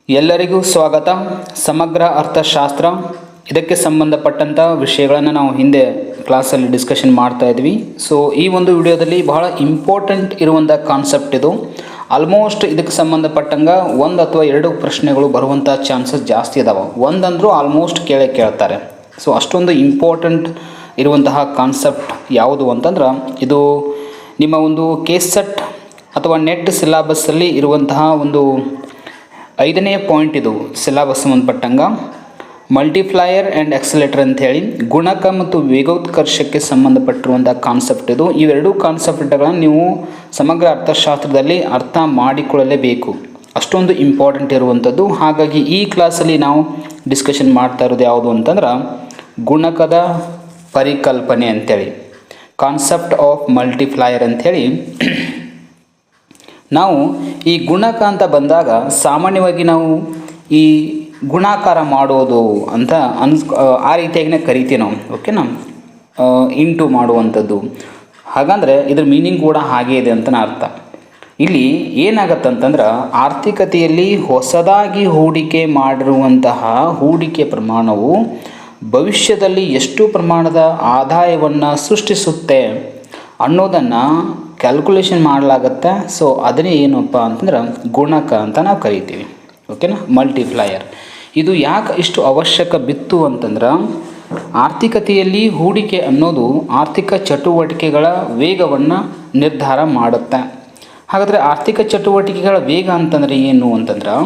ಎಲ್ಲರಿಗೂ ಸ್ವಾಗತ. ಸಮಗ್ರ ಅರ್ಥಶಾಸ್ತ್ರ ಇದಕ್ಕೆ ಸಂಬಂಧಪಟ್ಟಂಥ ವಿಷಯಗಳನ್ನು ನಾವು ಹಿಂದೆ ಕ್ಲಾಸಲ್ಲಿ ಡಿಸ್ಕಷನ್ ಮಾಡ್ತಾ ಇದ್ವಿ. ಸೊ ಈ ಒಂದು ವಿಡಿಯೋದಲ್ಲಿ ಬಹಳ ಇಂಪಾರ್ಟೆಂಟ್ ಇರುವಂಥ ಕಾನ್ಸೆಪ್ಟ್ ಇದು. ಆಲ್ಮೋಸ್ಟ್ ಇದಕ್ಕೆ ಸಂಬಂಧಪಟ್ಟಂಗೆ ಒಂದು ಅಥವಾ ಎರಡು ಪ್ರಶ್ನೆಗಳು ಬರುವಂಥ ಚಾನ್ಸಸ್ ಜಾಸ್ತಿ ಇದಾವೆ. ಒಂದಂದರೂ ಆಲ್ಮೋಸ್ಟ್ ಕೇಳ್ತಾರೆ. ಸೊ ಅಷ್ಟೊಂದು ಇಂಪಾರ್ಟೆಂಟ್ ಇರುವಂತಹ ಕಾನ್ಸೆಪ್ಟ್ ಯಾವುದು ಅಂತಂದ್ರೆ ಇದು ನಿಮ್ಮ ಒಂದು ಕೆಸೆಟ್ ಅಥವಾ ನೆಟ್ ಸಿಲೆಬಸ್ಸಲ್ಲಿ ಇರುವಂತಹ ಒಂದು 5ನೇ ಪಾಯಿಂಟ್. ಇದು ಸಿಲೆಬಸ್ ಸಂಬಂಧಪಟ್ಟಂಗೆ ಮಲ್ಟಿಪ್ಲೈಯರ್ ಆ್ಯಂಡ್ ಎಕ್ಸಲೇಟರ್ ಅಂಥೇಳಿ ಗುಣಕ ಮತ್ತು ವೇಗೋತ್ಕರ್ಷಕ್ಕೆ ಸಂಬಂಧಪಟ್ಟಿರುವಂಥ ಕಾನ್ಸೆಪ್ಟ್ ಇದು. ಇವೆರಡೂ ಕಾನ್ಸೆಪ್ಟ್ಗಳನ್ನು ನೀವು ಸಮಗ್ರ ಅರ್ಥಶಾಸ್ತ್ರದಲ್ಲಿ ಅರ್ಥ ಮಾಡಿಕೊಳ್ಳಲೇಬೇಕು, ಅಷ್ಟೊಂದು ಇಂಪಾರ್ಟೆಂಟ್ ಇರುವಂಥದ್ದು. ಹಾಗಾಗಿ ಈ ಕ್ಲಾಸಲ್ಲಿ ನಾವು ಡಿಸ್ಕಷನ್ ಮಾಡ್ತಾ ಇರೋದು ಯಾವುದು ಅಂತಂದ್ರೆ ಗುಣಕದ ಪರಿಕಲ್ಪನೆ ಅಂಥೇಳಿ, ಕಾನ್ಸೆಪ್ಟ್ ಆಫ್ ಮಲ್ಟಿಪ್ಲೈಯರ್ ಅಂಥೇಳಿ. ನಾವು ಈ ಗುಣಕ ಅಂತ ಬಂದಾಗ ಸಾಮಾನ್ಯವಾಗಿ ನಾವು ಈ ಗುಣಾಕಾರ ಮಾಡೋದು ಅಂತ ಆ ರೀತಿಯಾಗಿನೇ ಕರಿತೀವಿ ನಾವು, ಓಕೆನಾ, ಇಂಟು ಮಾಡುವಂಥದ್ದು. ಹಾಗಂದರೆ ಇದ್ರ ಮೀನಿಂಗ್ ಕೂಡ ಹಾಗೇ ಇದೆ ಅಂತಲೇ ಅರ್ಥ. ಇಲ್ಲಿ ಏನಾಗತ್ತಂತಂದ್ರೆ ಆರ್ಥಿಕತೆಯಲ್ಲಿ ಹೊಸದಾಗಿ ಹೂಡಿಕೆ ಮಾಡಿರುವಂತಹ ಹೂಡಿಕೆ ಪ್ರಮಾಣವು ಭವಿಷ್ಯದಲ್ಲಿ ಎಷ್ಟು ಪ್ರಮಾಣದ ಆದಾಯವನ್ನು ಸೃಷ್ಟಿಸುತ್ತೆ ಅನ್ನೋದನ್ನು ಕ್ಯಾಲ್ಕುಲೇಷನ್ ಮಾಡಲಾಗತ್ತೆ. ಸೊ ಅದನ್ನೇ ಏನಪ್ಪ ಅಂತಂದ್ರೆ ಗುಣಕ ಅಂತ ನಾವು ಕರಿತೀವಿ, ಓಕೆನಾ, ಮಲ್ಟಿಪ್ಲೈಯರ್. ಇದು ಯಾಕೆ ಇಷ್ಟು ಅವಶ್ಯಕ ಬಿತ್ತು ಅಂತಂದ್ರೆ ಆರ್ಥಿಕತೆಯಲ್ಲಿ ಹೂಡಿಕೆ ಅನ್ನೋದು ಆರ್ಥಿಕ ಚಟುವಟಿಕೆಗಳ ವೇಗವನ್ನು ನಿರ್ಧಾರ ಮಾಡುತ್ತೆ. ಹಾಗಾದರೆ ಆರ್ಥಿಕ ಚಟುವಟಿಕೆಗಳ ವೇಗ ಅಂತಂದರೆ ಏನು ಅಂತಂದ್ರೆ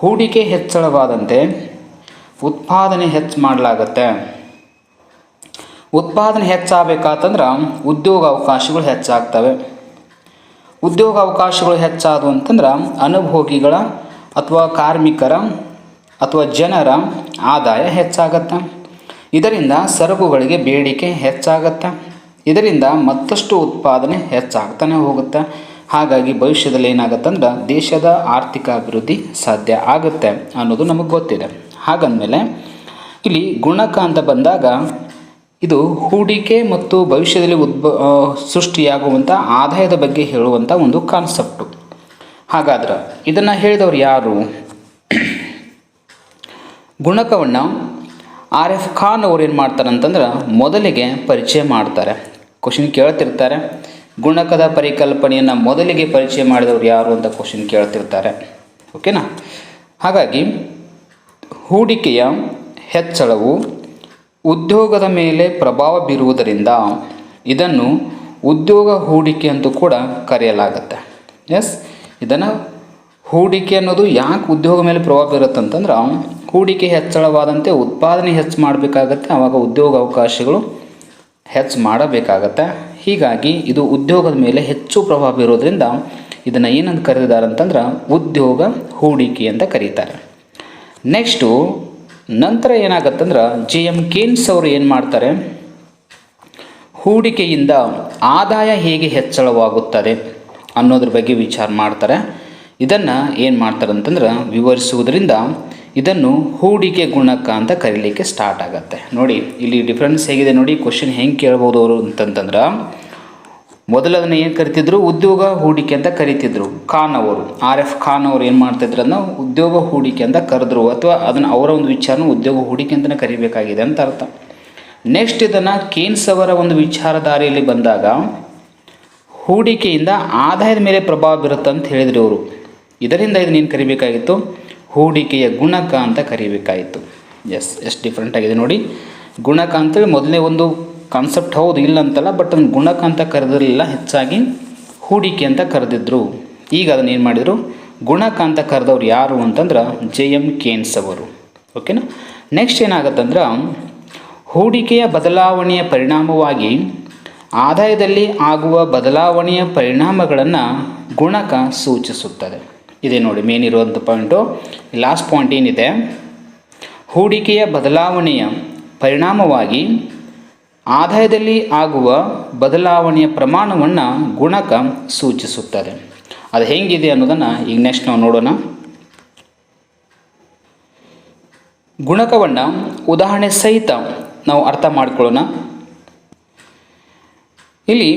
ಹೂಡಿಕೆ ಹೆಚ್ಚಳವಾದಂತೆ ಉತ್ಪಾದನೆ ಹೆಚ್ಚು ಮಾಡಲಾಗತ್ತೆ. ಉತ್ಪಾದನೆ ಹೆಚ್ಚಾಗಬೇಕಾತಂದ್ರೆ ಉದ್ಯೋಗ ಅವಕಾಶಗಳು ಹೆಚ್ಚಾಗ್ತವೆ. ಉದ್ಯೋಗ ಅವಕಾಶಗಳು ಹೆಚ್ಚಾದವು ಅಂತಂದ್ರೆ ಅನುಭೋಗಿಗಳ ಅಥವಾ ಕಾರ್ಮಿಕರ ಅಥವಾ ಜನರ ಆದಾಯ ಹೆಚ್ಚಾಗತ್ತೆ. ಇದರಿಂದ ಸರಕುಗಳಿಗೆ ಬೇಡಿಕೆ ಹೆಚ್ಚಾಗತ್ತೆ. ಇದರಿಂದ ಮತ್ತಷ್ಟು ಉತ್ಪಾದನೆ ಹೆಚ್ಚಾಗ್ತಾನೆ ಹೋಗುತ್ತೆ. ಹಾಗಾಗಿ ಭವಿಷ್ಯದಲ್ಲಿ ಏನಾಗತ್ತಂದ್ರೆ ದೇಶದ ಆರ್ಥಿಕ ಅಭಿವೃದ್ಧಿ ಸಾಧ್ಯ ಆಗುತ್ತೆ ಅನ್ನೋದು ನಮಗೆ ಗೊತ್ತಿದೆ. ಹಾಗಂದಮೇಲೆ ಇಲ್ಲಿ ಗುಣಕ ಅಂತ ಬಂದಾಗ ಇದು ಹೂಡಿಕೆ ಮತ್ತು ಭವಿಷ್ಯದಲ್ಲಿ ಸೃಷ್ಟಿಯಾಗುವಂಥ ಆದಾಯದ ಬಗ್ಗೆ ಹೇಳುವಂಥ ಒಂದು ಕಾನ್ಸೆಪ್ಟು. ಹಾಗಾದ್ರೆ ಇದನ್ನು ಹೇಳಿದವರು ಯಾರು? ಗುಣಕವನ್ನು RF ಖಾನ್ ಅವ್ರು ಏನು ಮಾಡ್ತಾರೆ ಅಂತಂದ್ರೆ ಮೊದಲಿಗೆ ಪರಿಚಯ ಮಾಡ್ತಾರೆ. ಕ್ವಶನ್ ಕೇಳ್ತಿರ್ತಾರೆ, ಗುಣಕದ ಪರಿಕಲ್ಪನೆಯನ್ನು ಮೊದಲಿಗೆ ಪರಿಚಯ ಮಾಡಿದವರು ಯಾರು ಅಂತ ಕ್ವಶನ್ ಕೇಳ್ತಿರ್ತಾರೆ, ಓಕೆನಾ. ಹಾಗಾಗಿ ಹೂಡಿಕೆಯ ಹೆಚ್ಚಳವು ಉದ್ಯೋಗದ ಮೇಲೆ ಪ್ರಭಾವ ಬೀರುವುದರಿಂದ ಇದನ್ನು ಉದ್ಯೋಗ ಹೂಡಿಕೆ ಅಂತೂ ಕೂಡ ಕರೆಯಲಾಗುತ್ತೆ. ಎಸ್, ಇದನ್ನು ಹೂಡಿಕೆ ಅನ್ನೋದು ಯಾಕೆ ಉದ್ಯೋಗ ಮೇಲೆ ಪ್ರಭಾವ ಬೀರುತ್ತಂತಂದ್ರೆ ಹೂಡಿಕೆ ಹೆಚ್ಚಳವಾದಂತೆ ಉತ್ಪಾದನೆ ಹೆಚ್ಚು ಮಾಡಬೇಕಾಗತ್ತೆ, ಆವಾಗ ಉದ್ಯೋಗ ಅವಕಾಶಗಳು ಹೆಚ್ಚು ಮಾಡಬೇಕಾಗತ್ತೆ. ಹೀಗಾಗಿ ಇದು ಉದ್ಯೋಗದ ಮೇಲೆ ಹೆಚ್ಚು ಪ್ರಭಾವ ಬೀರೋದ್ರಿಂದ ಇದನ್ನು ಏನಂತ ಕರೀತಾರೆ ಅಂತಂದ್ರೆ ಉದ್ಯೋಗ ಹೂಡಿಕೆ ಅಂತ ಕರೀತಾರೆ. ನೆಕ್ಸ್ಟು ನಂತರ ಏನಾಗತ್ತಂದ್ರೆ JM ಕೇನ್ಸ್ ಅವರು ಏನು ಮಾಡ್ತಾರೆ, ಹೂಡಿಕೆಯಿಂದ ಆದಾಯ ಹೇಗೆ ಹೆಚ್ಚಳವಾಗುತ್ತದೆ ಅನ್ನೋದ್ರ ಬಗ್ಗೆ ವಿಚಾರ ಮಾಡ್ತಾರೆ. ಇದನ್ನು ಏನು ಮಾಡ್ತಾರೆ ಅಂತಂದ್ರೆ ವಿವರಿಸುವುದರಿಂದ ಇದನ್ನು ಹೂಡಿಕೆ ಗುಣಕ ಅಂತ ಕರೀಲಿಕ್ಕೆ ಸ್ಟಾರ್ಟ್ ಆಗುತ್ತೆ. ನೋಡಿ ಇಲ್ಲಿ ಡಿಫ್ರೆನ್ಸ್ ಹೇಗಿದೆ ನೋಡಿ. ಕ್ವಶನ್ ಹೆಂಗೆ ಕೇಳ್ಬೋದು ಅವರು ಅಂತಂತಂದ್ರೆ ಮೊದಲದನ್ನು ಏನು ಕರಿತಿದ್ರು, ಉದ್ಯೋಗ ಹೂಡಿಕೆ ಅಂತ ಕರಿತಿದ್ರು. ಖಾನ್ ಅವರು, RF ಖಾನ್ ಅವರು ಏನು ಮಾಡ್ತಿದ್ರು ಅನ್ನೋ ಉದ್ಯೋಗ ಹೂಡಿಕೆ ಅಂತ ಕರೆದ್ರು, ಅಥವಾ ಅದನ್ನು ಅವರ ಒಂದು ವಿಚಾರನ ಉದ್ಯೋಗ ಹೂಡಿಕೆ ಅಂತಲೇ ಕರಿಬೇಕಾಗಿದೆ ಅಂತ ಅರ್ಥ. ನೆಕ್ಸ್ಟ್ ಇದನ್ನು ಕೇನ್ಸ್ ಅವರ ಒಂದು ವಿಚಾರಧಾರೆಯಲ್ಲಿ ಬಂದಾಗ ಹೂಡಿಕೆಯಿಂದ ಆದಾಯದ ಮೇಲೆ ಪ್ರಭಾವ ಬೀರುತ್ತೆ ಅಂತ ಹೇಳಿದ್ರು ಅವರು. ಇದರಿಂದ ಇದನ್ನೇನು ಕರಿಬೇಕಾಗಿತ್ತು, ಹೂಡಿಕೆಯ ಗುಣಕ ಅಂತ ಕರಿಬೇಕಾಯಿತು. ಎಷ್ಟು ಡಿಫ್ರೆಂಟ್ ಆಗಿದೆ ನೋಡಿ. ಗುಣಕ ಅಂತೇಳಿ ಮೊದಲನೇ ಒಂದು ಕಾನ್ಸೆಪ್ಟ್ ಹೌದು, ಇಲ್ಲ ಅಂತಲ್ಲ, ಬಟ್ ಅದನ್ನು ಗುಣಕ ಅಂತ ಕರೆದಿರಲಿಲ್ಲ, ಹೆಚ್ಚಾಗಿ ಹೂಡಿಕೆ ಅಂತ ಕರೆದಿದ್ರು. ಈಗ ಅದನ್ನು ಏನು ಮಾಡಿದರು, ಗುಣಕ ಅಂತ ಕರೆದವ್ರು ಯಾರು ಅಂತಂದ್ರೆ JM ಕೇನ್ಸ್ ಅವರು, ಓಕೆನಾ. ನೆಕ್ಸ್ಟ್ ಏನಾಗುತ್ತಂದ್ರೆ ಹೂಡಿಕೆಯ ಬದಲಾವಣೆಯ ಪರಿಣಾಮವಾಗಿ ಆದಾಯದಲ್ಲಿ ಆಗುವ ಬದಲಾವಣೆಯ ಪರಿಣಾಮಗಳನ್ನು ಗುಣಕ ಸೂಚಿಸುತ್ತದೆ. ಇದೇ ನೋಡಿ ಮೇನ್ ಇರುವಂಥ ಪಾಯಿಂಟು. ಲಾಸ್ಟ್ ಪಾಯಿಂಟ್ ಏನಿದೆ, ಹೂಡಿಕೆಯ ಬದಲಾವಣೆಯ ಪರಿಣಾಮವಾಗಿ ಆದಾಯದಲ್ಲಿ ಆಗುವ ಬದಲಾವಣೆಯ ಪ್ರಮಾಣವನ್ನು ಗುಣಕ ಸೂಚಿಸುತ್ತದೆ. ಅದು ಹೆಂಗಿದೆ ಅನ್ನೋದನ್ನು ಈಗ ನೆಕ್ಸ್ಟ್ ನಾವು ನೋಡೋಣ. ಗುಣಕವನ್ನು ಉದಾಹರಣೆ ಸಹಿತ ನಾವು ಅರ್ಥ ಮಾಡಿಕೊಳ್ಳೋಣ. ಇಲ್ಲಿ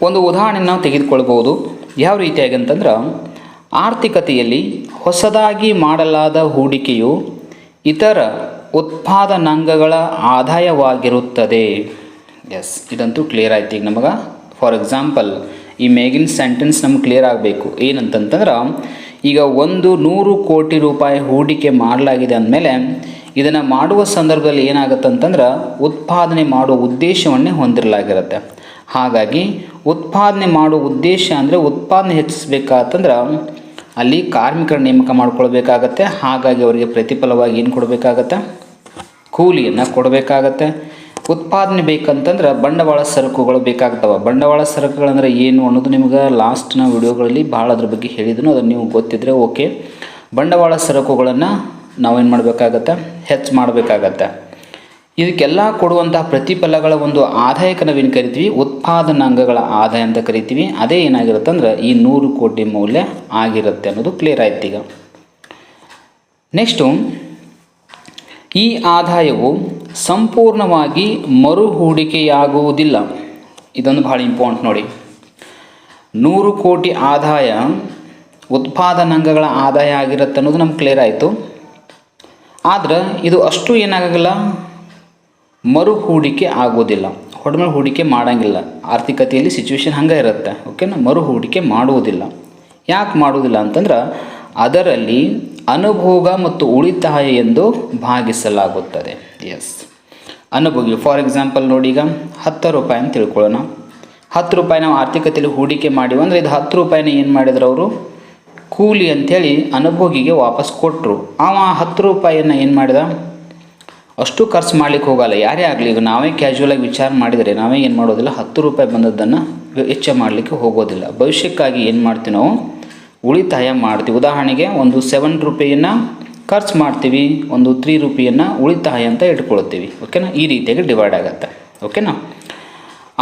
ಒಂದು ಉದಾಹರಣೆ ನಾವು ತೆಗೆದುಕೊಳ್ಬೋದು. ಯಾವ ರೀತಿಯಾಗಿ ಅಂತಂದ್ರೆ ಆರ್ಥಿಕತೆಯಲ್ಲಿ ಹೊಸದಾಗಿ ಮಾಡಲಾದ ಹೂಡಿಕೆಯು ಇತರ ಉತ್ಪಾದನಾಂಗಗಳ ಆದಾಯವಾಗಿರುತ್ತದೆ. ಎಸ್, ಇದಂತೂ ಕ್ಲಿಯರ್ ಆಯ್ತು. ಈಗ ನಮಗೆ ಫಾರ್ ಎಕ್ಸಾಂಪಲ್ ಈ ಮೇಗಿನ ಸೆಂಟೆನ್ಸ್ ನಮ್ಗೆ ಕ್ಲಿಯರ್ ಆಗಬೇಕು. ಏನಂತಂತಂದ್ರೆ, ಈಗ 100 ಕೋಟಿ ರೂಪಾಯಿ ಹೂಡಿಕೆ ಮಾಡಲಾಗಿದೆ ಅಂದಮೇಲೆ ಇದನ್ನು ಮಾಡುವ ಸಂದರ್ಭದಲ್ಲಿ ಏನಾಗುತ್ತಂತಂದ್ರೆ ಉತ್ಪಾದನೆ ಮಾಡುವ ಉದ್ದೇಶವನ್ನೇ ಹೊಂದಿರಲಾಗಿರುತ್ತೆ. ಹಾಗಾಗಿ ಉತ್ಪಾದನೆ ಮಾಡುವ ಉದ್ದೇಶ ಅಂದರೆ ಉತ್ಪಾದನೆ ಹೆಚ್ಚಿಸ್ಬೇಕಾತಂದ್ರೆ ಅಲ್ಲಿ ಕಾರ್ಮಿಕರ ನೇಮಕ ಮಾಡ್ಕೊಳ್ಬೇಕಾಗತ್ತೆ. ಹಾಗಾಗಿ ಅವರಿಗೆ ಪ್ರತಿಫಲವಾಗಿ ಏನು ಕೊಡಬೇಕಾಗತ್ತೆ? ಕೂಲಿಯನ್ನು ಕೊಡಬೇಕಾಗತ್ತೆ. ಉತ್ಪಾದನೆ ಬೇಕಂತಂದ್ರೆ ಬಂಡವಾಳ ಸರಕುಗಳು ಬೇಕಾಗ್ತವೆ. ಬಂಡವಾಳ ಸರಕುಗಳಂದ್ರೆ ಏನು ಅನ್ನೋದು ನಿಮ್ಗೆ ಲಾಸ್ಟ್ನ ವಿಡಿಯೋಗಳಲ್ಲಿ ಭಾಳ ಅದ್ರ ಬಗ್ಗೆ ಹೇಳಿದನು. ಅದನ್ನು ನೀವು ಗೊತ್ತಿದ್ದರೆ ಓಕೆ. ಬಂಡವಾಳ ಸರಕುಗಳನ್ನು ನಾವೇನು ಮಾಡಬೇಕಾಗತ್ತೆ? ಹೆಚ್ಚು ಮಾಡಬೇಕಾಗತ್ತೆ. ಇದಕ್ಕೆಲ್ಲ ಕೊಡುವಂತಹ ಪ್ರತಿಫಲಗಳ ಒಂದು ಆದಾಯಕ್ಕೆ ನಾವೇನು ಕರಿತೀವಿ? ಉತ್ಪಾದನಾಂಗಗಳ ಆದಾಯ ಅಂತ ಕರಿತೀವಿ. ಅದೇ ಏನಾಗಿರುತ್ತೆ ಅಂದ್ರೆ ಈ 100 ಕೋಟಿ ಮೌಲ್ಯ ಆಗಿರುತ್ತೆ ಅನ್ನೋದು ಕ್ಲಿಯರ್ ಆಯ್ತು. ಈಗ ನೆಕ್ಸ್ಟು, ಈ ಆದಾಯವು ಸಂಪೂರ್ಣವಾಗಿ ಮರು ಹೂಡಿಕೆಯಾಗುವುದಿಲ್ಲ. ಇದೊಂದು ಭಾಳ ಇಂಪಾರ್ಟೆಂಟ್ ನೋಡಿ. 100 ಕೋಟಿ ಆದಾಯ ಉತ್ಪಾದನಾಂಗಗಳ ಆದಾಯ ಆಗಿರುತ್ತೆ ಅನ್ನೋದು ನಮ್ಗೆ ಕ್ಲಿಯರ್ ಆಯಿತು. ಆದರೆ ಇದು ಅಷ್ಟು ಏನಾಗಲ್ಲ, ಮರು ಹೂಡಿಕೆ ಆಗೋದಿಲ್ಲ. ಹೊಡೆಮೇಲೆ ಹೂಡಿಕೆ ಮಾಡೋಂಗಿಲ್ಲ. ಆರ್ಥಿಕತೆಯಲ್ಲಿ ಸಿಚುವೇಶನ್ ಹಂಗೆ ಇರುತ್ತೆ. ಓಕೆನಾ? ಮರು ಹೂಡಿಕೆ ಮಾಡುವುದಿಲ್ಲ. ಯಾಕೆ ಮಾಡುವುದಿಲ್ಲ ಅಂತಂದ್ರೆ ಅದರಲ್ಲಿ ಅನುಭೋಗ ಮತ್ತು ಉಳಿತಾಯ ಎಂದು ಭಾಗಿಸಲಾಗುತ್ತದೆ. ಎಸ್, ಅನುಭೋಗಿ ಫಾರ್ ಎಕ್ಸಾಂಪಲ್ ನೋಡಿ, ಈಗ 10 ರೂಪಾಯಿ ಅಂತ ತಿಳ್ಕೊಳ್ಳೋಣ. 10 ರೂಪಾಯಿ ನಾವು ಆರ್ಥಿಕತೆಯಲ್ಲಿ ಹೂಡಿಕೆ ಮಾಡಿವಿ ಅಂದರೆ ಇದು 10 ರೂಪಾಯಿನ ಏನು ಮಾಡಿದ್ರು ಅವರು? ಕೂಲಿ ಅಂಥೇಳಿ ಅನುಭೋಗಿಗೆ ವಾಪಸ್ ಕೊಟ್ಟರು. ಅವ 10 ರೂಪಾಯಿಯನ್ನು ಏನು ಮಾಡಿದ? ಅಷ್ಟು ಖರ್ಚು ಮಾಡ್ಲಿಕ್ಕೆ ಹೋಗಲ್ಲ. ಯಾರೇ ಆಗಲಿ, ಈಗ ನಾವೇ ಕ್ಯಾಶುವಲಾಗಿ ವಿಚಾರ ಮಾಡಿದರೆ ನಾವೇ ಏನು ಮಾಡೋದಿಲ್ಲ, 10 ರೂಪಾಯಿ ಬಂದದ್ದನ್ನು ವೆಚ್ಚ ಮಾಡಲಿಕ್ಕೆ ಹೋಗೋದಿಲ್ಲ. ಭವಿಷ್ಯಕ್ಕಾಗಿ ಏನು ಮಾಡ್ತೀವಿ ನಾವು? ಉಳಿತಾಯ ಮಾಡ್ತೀವಿ. ಉದಾಹರಣೆಗೆ ಒಂದು 7 ರೂಪಾಯಿಯನ್ನು ಖರ್ಚು ಮಾಡ್ತೀವಿ, ಒಂದು 3 ರೂಪಾಯಿಯನ್ನು ಉಳಿತಾಯ ಅಂತ ಇಟ್ಕೊಳ್ತೀವಿ. ಓಕೆನಾ? ಈ ರೀತಿಯಾಗಿ ಡಿವೈಡ್ ಆಗುತ್ತೆ. ಓಕೆನಾ?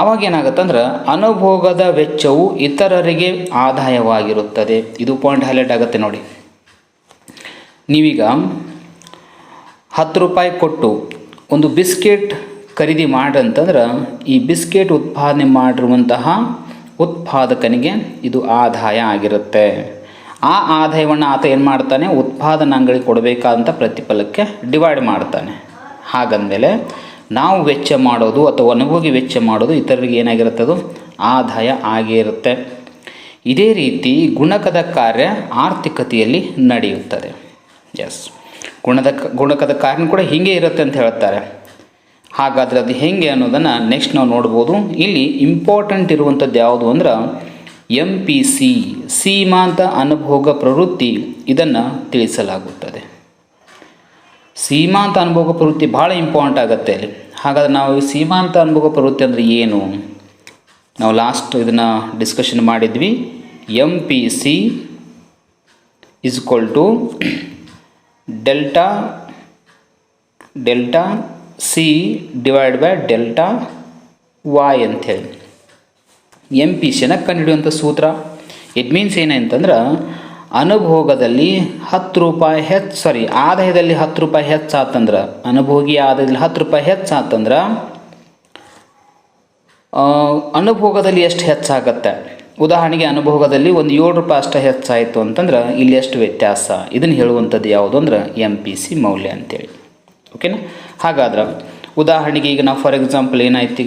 ಆವಾಗ ಏನಾಗುತ್ತೆ ಅಂದ್ರೆ ಅನುಭೋಗದ ವೆಚ್ಚವು ಇತರರಿಗೆ ಆದಾಯವಾಗಿರುತ್ತದೆ. ಇದು ಪಾಯಿಂಟ್ ಹೈಲೈಟ್ ಆಗುತ್ತೆ ನೋಡಿ. ನೀವೀಗ 10 ರೂಪಾಯಿ ಕೊಟ್ಟು ಒಂದು ಬಿಸ್ಕೆಟ್ ಖರೀದಿ ಮಾಡ್ರಂತಂದ್ರೆ ಈ ಬಿಸ್ಕೆಟ್ ಉತ್ಪಾದನೆ ಮಾಡಿರುವಂತಹ ಉತ್ಪಾದಕನಿಗೆ ಇದು ಆದಾಯ ಆಗಿರುತ್ತೆ. ಆ ಆದಾಯವನ್ನು ಆತ ಏನು ಮಾಡ್ತಾನೆ? ಉತ್ಪಾದನಾಂಗಗಳಿಗೆ ಕೊಡಬೇಕಾದಂಥ ಪ್ರತಿಫಲಕ್ಕೆ ಡಿವೈಡ್ ಮಾಡ್ತಾನೆ. ಹಾಗಂದಮೇಲೆ ನಾವು ವೆಚ್ಚ ಮಾಡೋದು ಅಥವಾ ಅನುಭೋಗಿ ವೆಚ್ಚ ಮಾಡೋದು ಇತರರಿಗೆ ಏನಾಗಿರುತ್ತೆ? ಅದು ಆದಾಯ ಆಗಿರುತ್ತೆ. ಇದೇ ರೀತಿ ಗುಣಕದ ಕಾರ್ಯ ಆರ್ಥಿಕತೆಯಲ್ಲಿ ನಡೆಯುತ್ತದೆ. ಎಸ್, ಗುಣಕದ ಕಾರ್ಯ ಕೂಡ ಹೀಗೆ ಇರುತ್ತೆ ಅಂತ ಹೇಳ್ತಾರೆ. ಹಾಗಾದರೆ ಅದು ಹೇಗೆ ಅನ್ನೋದನ್ನು ನೆಕ್ಸ್ಟ್ ನಾವು ನೋಡ್ಬೋದು. ಇಲ್ಲಿ ಇಂಪಾರ್ಟೆಂಟ್ ಇರುವಂಥದ್ದು ಯಾವುದು ಅಂದ್ರೆ MPC, ಸೀಮಾಂತ ಅನುಭೋಗ ಪ್ರವೃತ್ತಿ. ಇದನ್ನು ತಿಳಿಸಲಾಗುತ್ತದೆ. ಸೀಮಾಂತ ಅನುಭೋಗ ಪ್ರವೃತ್ತಿ ಭಾಳ ಇಂಪಾರ್ಟೆಂಟ್ ಆಗುತ್ತೆ ಅಲ್ಲಿ. ಹಾಗಾದರೆ ನಾವು ಸೀಮಾಂತ ಅನುಭೋಗ ಪ್ರವೃತ್ತಿ ಅಂದರೆ ಏನು? ನಾವು ಲಾಸ್ಟ್ ಇದನ್ನು ಡಿಸ್ಕಷನ್ ಮಾಡಿದ್ವಿ. MPC = delta C / delta Y ಅಂಥೇಳಿ MPCಯನ್ನು ಕಂಡುಹಿಡಿಯುವಂಥ ಸೂತ್ರ. ಇಟ್ ಮೀನ್ಸ್ ಏನಂತಂದ್ರೆ ಅನುಭೋಗದಲ್ಲಿ 10 ರೂಪಾಯಿ ಆದಾಯದಲ್ಲಿ 10 ರೂಪಾಯಿ ಹೆಚ್ಚಾತಂದ್ರೆ, ಅನುಭೋಗಿ ಆದಾಯದಲ್ಲಿ 10 ರೂಪಾಯಿ ಹೆಚ್ಚಾತಂದ್ರೆ ಅನುಭೋಗದಲ್ಲಿ ಎಷ್ಟು ಹೆಚ್ಚಾಗತ್ತೆ? ಉದಾಹರಣೆಗೆ ಅನುಭೋಗದಲ್ಲಿ ಒಂದು 7 ರೂಪಾಯಿ ಅಷ್ಟು ಹೆಚ್ಚಾಯಿತು ಅಂತಂದ್ರೆ ಇಲ್ಲಿ ಎಷ್ಟು ವ್ಯತ್ಯಾಸ? ಇದನ್ನು ಹೇಳುವಂಥದ್ದು ಯಾವುದು ಅಂದ್ರೆ MPC ಮೌಲ್ಯ ಅಂತೇಳಿ. ಓಕೆನಾ? ಹಾಗಾದ್ರೆ ಉದಾಹರಣೆಗೆ ಈಗ ನಾವು ಫಾರ್ ಎಕ್ಸಾಂಪಲ್ ಏನಾಯ್ತು,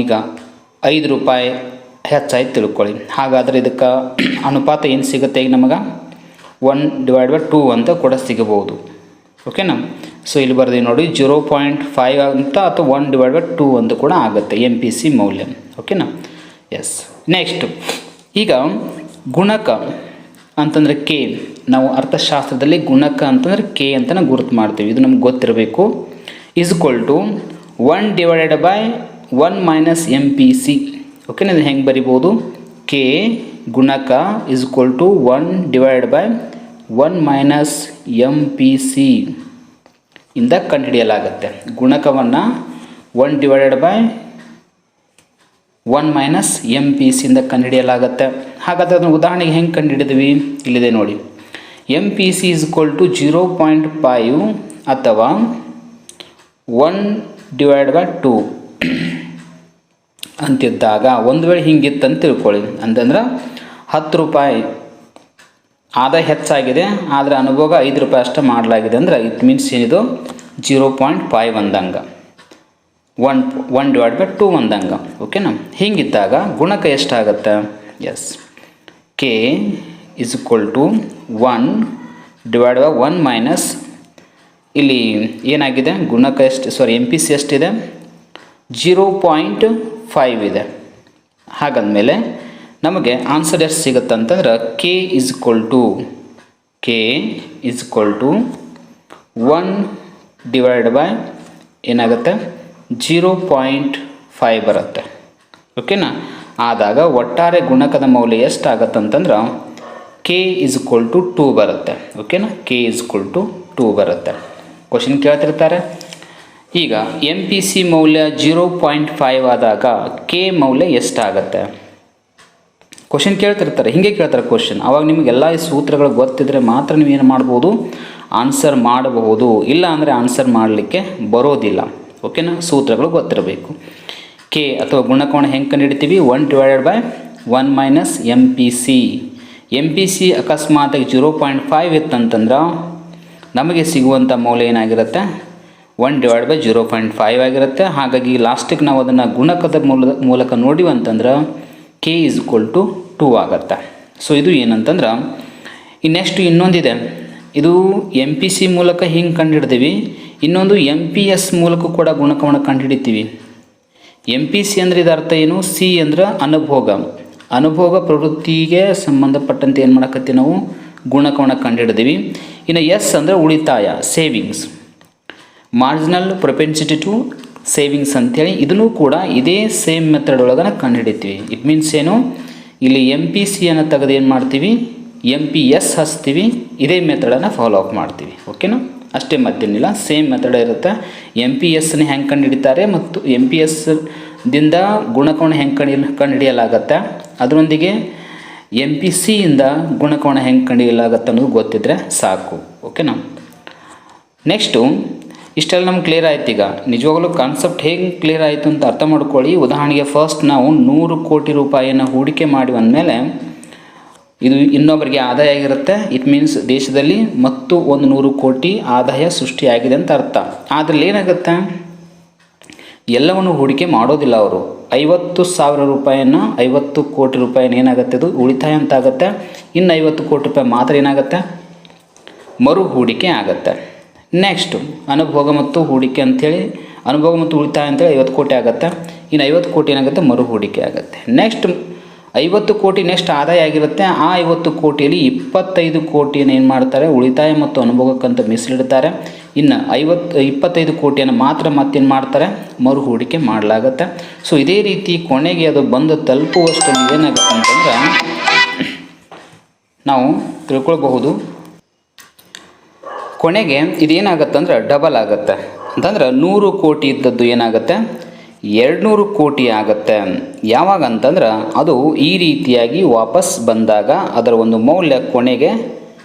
ಈಗ 5 ರೂಪಾಯಿ ಹೆಚ್ಚಾಯ್ತು ತಿಳ್ಕೊಳ್ಳಿ. ಹಾಗಾದರೆ ಇದಕ್ಕೆ ಅನುಪಾತ ಏನು ಸಿಗುತ್ತೆ? ಈಗ ನಮಗೆ 1/2 ಅಂತ ಕೂಡ ಸಿಗಬಹುದು. ಓಕೆನಾ? ಸೊ ಇಲ್ಲಿ ಬರ್ತೀವಿ ನೋಡಿ, 0.5 ಅಂತ ಅಥವಾ 1/2 ಅಂತ ಕೂಡ ಆಗುತ್ತೆ MPC ಮೌಲ್ಯ. ಓಕೆನಾ? ಎಸ್. ನೆಕ್ಸ್ಟ್, ಈಗ ಗುಣಕ ಅಂತಂದರೆ ಕೆ. ನಾವು ಅರ್ಥಶಾಸ್ತ್ರದಲ್ಲಿ ಗುಣಕ ಅಂತಂದರೆ ಕೆ ಅಂತಲೇ ಗುರುತು ಮಾಡ್ತೀವಿ. ಇದು ನಮ್ಗೆ ಗೊತ್ತಿರಬೇಕು. = 1/1 - MPC. ಓಕೆನಾ? ಇದು ಹೆಂಗೆ ಬರಿಬೋದು? ಕೆ ಗುಣಕ = 1/1 - MPC ಇಂದ ಕಂಡುಹಿಡಿಯಲಾಗುತ್ತೆ. ಗುಣಕವನ್ನು 1/1 - MPC ಇಂದ ಕಂಡುಹಿಡಿಯಲಾಗುತ್ತೆ. ಹಾಗಾದರೆ ಅದನ್ನು ಉದಾಹರಣೆಗೆ ಹೆಂಗೆ ಕಂಡುಹಿಡಿದ್ವಿ? ಇಲ್ಲಿದೆ ನೋಡಿ. MPC = 0.5 ಅಥವಾ 1/2 ಅಂತಿದ್ದಾಗ, ಒಂದು ವೇಳೆ ಹಿಂಗಿತ್ತಂತ ತಿಳ್ಕೊಳ್ಳಿ, ಅಂತಂದ್ರೆ 10 ರೂಪಾಯಿ ಆದಾಯ ಹೆಚ್ಚಾಗಿದೆ ಆದರೆ ಅನುಭೋಗ 5 ರೂಪಾಯಿ ಅಷ್ಟೇ ಮಾಡಲಾಗಿದೆ ಅಂದರೆ ಇಟ್ ಮೀನ್ಸ್ ಏನಿದು 0.5 ಅಂದಂಗೆ 1/2 ಅಂದಂಗೆ. ಓಕೆನಾ? ಹೀಗಿದ್ದಾಗ ಗುಣಕ ಎಷ್ಟಾಗುತ್ತೆ? Yes, K is equal to 1/1 minus ಇಲ್ಲಿ ಏನಾಗಿದೆ ಗುಣಕ MPC ಎಷ್ಟಿದೆ? 0.5 ಇದೆ. ಹಾಗಂದಮೇಲೆ ನಮಗೆ ಆನ್ಸರ್ ಎಷ್ಟು ಸಿಗುತ್ತೆ ಅಂತಂದ್ರೆ ಕೆ ಇಸ್ ಈಕ್ವಲ್ ಟು 1/, ಏನಾಗುತ್ತೆ 0.5 ಬರುತ್ತೆ. ಓಕೆನಾ? ಆದಾಗ ಒಟ್ಟಾರೆ ಗುಣಕದ ಮೌಲ್ಯ ಎಷ್ಟಾಗತ್ತಂತಂದ್ರೆ ಕೆ ಇಸ್ ಈಕ್ವಲ್ ಟು 2 ಬರುತ್ತೆ. ಓಕೆನಾ? ಕೆ ಇಸ್ ಈಕ್ವಲ್ ಟು 2 ಬರುತ್ತೆ. ಕ್ವಶನ್ ಕೇಳ್ತಿರ್ತಾರೆ. ಈಗ MPC ಮೌಲ್ಯ 0.5 ಆದಾಗ ಕೆ ಮೌಲ್ಯ ಎಷ್ಟಾಗತ್ತೆ? ಕ್ವಶನ್ ಕೇಳ್ತಿರ್ತಾರೆ, ಹೀಗೆ ಕೇಳ್ತಾರೆ ಕ್ವಶನ್. ಅವಾಗ ನಿಮಗೆಲ್ಲ ಈ ಸೂತ್ರಗಳು ಗೊತ್ತಿದ್ರೆ ಮಾತ್ರ ನೀವೇನು ಮಾಡ್ಬೋದು? ಆನ್ಸರ್ ಮಾಡಬಹುದು. ಇಲ್ಲ ಅಂದರೆ ಆನ್ಸರ್ ಮಾಡಲಿಕ್ಕೆ ಬರೋದಿಲ್ಲ. ಓಕೆನಾ? ಸೂತ್ರಗಳು ಗೊತ್ತಿರಬೇಕು. ಕೆ ಅಥವಾ ಗುಣಕವನ್ನು ಹೆಂಗೆ ಕಂಡುಹಿಡಿತೀವಿ? 1/1 ಮೈನಸ್ MPC ಅಕಸ್ಮಾತಾಗಿ 0.5 ಇತ್ತಂತಂದ್ರೆ ನಮಗೆ ಸಿಗುವಂಥ ಮೌಲ್ಯ ಏನಾಗಿರುತ್ತೆ? 1/0.5 ಆಗಿರುತ್ತೆ. ಹಾಗಾಗಿ ಲಾಸ್ಟಿಗೆ ನಾವು ಅದನ್ನು ಗುಣಕದ ಮೂಲಕ ನೋಡಿವಿ ಅಂತಂದ್ರೆ ಕೆ ಇಸ್ ಈಕ್ವಲ್ ಟು 2 ಆಗುತ್ತೆ. ಸೊ ಇದು ಏನಂತಂದ್ರೆ ನೆಕ್ಸ್ಟ್ ಇನ್ನೊಂದಿದೆ. ಇದು MPC ಮೂಲಕ ಹಿಂಗೆ ಕಂಡುಹಿಡ್ತೀವಿ. ಇನ್ನೊಂದು MPS ಮೂಲಕ ಕೂಡ ಗುಣಕವನ್ನು ಕಂಡುಹಿಡಿತೀವಿ. MPC ಅಂದರೆ ಇದರ ಅರ್ಥ ಏನು? ಸಿ ಅಂದ್ರೆ ಅನುಭೋಗ ಪ್ರವೃತ್ತಿಗೆ ಸಂಬಂಧಪಟ್ಟಂತೆ ಏನು ಮಾಡಕತ್ತೀವಿ ನಾವು? ಗುಣಕವನ್ನು ಕಂಡುಹಿಡಿದೀವಿ. ಇನ್ನು ಎಸ್ ಅಂದರೆ ಉಳಿತಾಯ, savings, marginal propensity to savings ಅಂಥೇಳಿ ಇದನ್ನು ಕೂಡ ಇದೇ ಸೇಮ್ ಮೆಥಡ್ ಒಳಗನೆ ಕಂಡುಹಿಡಿತೀವಿ. ಇಟ್ ಮೀನ್ಸ್ ಏನು? ಇಲ್ಲಿ MPCಯನ್ನು ತೆಗೆದು ಏನು ಮಾಡ್ತೀವಿ? MPS ಹಚ್ತೀವಿ. ಇದೇ ಮೆಥಡನ್ನು ಫಾಲೋ ಅಪ್ ಮಾಡ್ತೀವಿ. ಓಕೆನಾ? ಅಷ್ಟೇ, ಮತ್ತೇನಿಲ್ಲ, ಸೇಮ್ ಮೆಥಡ್ ಇರುತ್ತೆ. MPSನ ಹೆಂಗೆ ಕಂಡುಹಿಡಿತಾರೆ ಮತ್ತು MPS ದಿಂದ ಗುಣಕವನ್ನು ಹೆಂಗೆ ಕಂಡುಹಿಡಿಯಲಾಗತ್ತೆ, ಅದರೊಂದಿಗೆ MPCಯಿಂದ ಗುಣಕವನ್ನು ಹೆಂಗೆ ಕಂಡುಹಿಡಿಯಲಾಗತ್ತೆ ಅನ್ನೋದು ಗೊತ್ತಿದ್ರೆ ಸಾಕು. ಓಕೆನಾ? ನೆಕ್ಸ್ಟು ಇಷ್ಟೆಲ್ಲ ನಮ್ಗೆ ಕ್ಲಿಯರ್ ಆಯ್ತು. ಈಗ ನಿಜವಾಗಲೂ ಕಾನ್ಸೆಪ್ಟ್ ಹೇಗೆ ಕ್ಲಿಯರ್ ಆಯಿತು ಅಂತ ಅರ್ಥ ಮಾಡ್ಕೊಳ್ಳಿ. ಉದಾಹರಣೆಗೆ ಫಸ್ಟ್ ನಾವು 100 ಕೋಟಿ ರೂಪಾಯಿಯನ್ನು ಹೂಡಿಕೆ ಮಾಡಿ ಅಂದಮೇಲೆ ಇದು ಇನ್ನೊಬ್ಬರಿಗೆ ಆದಾಯ ಆಗಿರುತ್ತೆ. ಇಟ್ ಮೀನ್ಸ್ ದೇಶದಲ್ಲಿ ಮತ್ತು 100 ಕೋಟಿ ಆದಾಯ ಸೃಷ್ಟಿಯಾಗಿದೆ ಅಂತ ಅರ್ಥ. ಆದರೆ ಏನಾಗುತ್ತೆ? ಎಲ್ಲವನ್ನು ಹೂಡಿಕೆ ಮಾಡೋದಿಲ್ಲ ಅವರು. 50,000 ರೂಪಾಯಿಯನ್ನು 50 ಕೋಟಿ ರೂಪಾಯಿನ ಏನಾಗುತ್ತೆ? ಇದು ಉಳಿತಾಯ ಅಂತ ಆಗುತ್ತೆ. ಇನ್ನು 50 ಕೋಟಿ ರೂಪಾಯಿ ಮಾತ್ರ ಏನಾಗುತ್ತೆ? ಮರು ಹೂಡಿಕೆ ಆಗುತ್ತೆ. ನೆಕ್ಸ್ಟು ಅನುಭೋಗ ಮತ್ತು ಹೂಡಿಕೆ ಅಂಥೇಳಿ, ಅನುಭೋಗ ಮತ್ತು ಉಳಿತಾಯ ಅಂತೇಳಿ 50 ಕೋಟಿ ಆಗುತ್ತೆ. ಇನ್ನು 50 ಕೋಟಿ ಏನಾಗುತ್ತೆ? ಮರು ಹೂಡಿಕೆ ಆಗುತ್ತೆ. ನೆಕ್ಸ್ಟ್ 50 ಕೋಟಿ ನೆಕ್ಸ್ಟ್ ಆದಾಯ ಆಗಿರುತ್ತೆ. ಆ 50 ಕೋಟಿಯಲ್ಲಿ 25 ಕೋಟಿಯನ್ನು ಏನು ಮಾಡ್ತಾರೆ? ಉಳಿತಾಯ ಮತ್ತು ಅನುಭೋಗಕ್ಕಂತ ಮೀಸಲಿಡ್ತಾರೆ. ಇನ್ನು 25 ಕೋಟಿಯನ್ನು ಮಾತ್ರ ಮತ್ತೇನು ಮಾಡ್ತಾರೆ? ಮರು ಹೂಡಿಕೆ ಮಾಡಲಾಗುತ್ತೆ. ಸೊ ಇದೇ ರೀತಿ ಕೊನೆಗೆ ಅದು ಬಂದು ತಲುಪುವಷ್ಟರಲ್ಲಿ ಏನಾಗುತ್ತೆ ಅಂತಂದ್ರೆ ನಾವು ತಿಳ್ಕೊಳ್ಬಹುದು. ಕೊನೆಗೆ ಇದೇನಾಗುತ್ತೆ ಅಂದರೆ ಡಬಲ್ ಆಗುತ್ತೆ. ಅಂತಂದ್ರೆ 100 ಕೋಟಿ ಇದ್ದದ್ದು ಏನಾಗುತ್ತೆ? 200 ಕೋಟಿ ಆಗುತ್ತೆ. ಯಾವಾಗ ಅಂತಂದ್ರೆ ಅದು ಈ ರೀತಿಯಾಗಿ ವಾಪಸ್ ಬಂದಾಗ ಅದರ ಒಂದು ಮೌಲ್ಯ ಕೊನೆಗೆ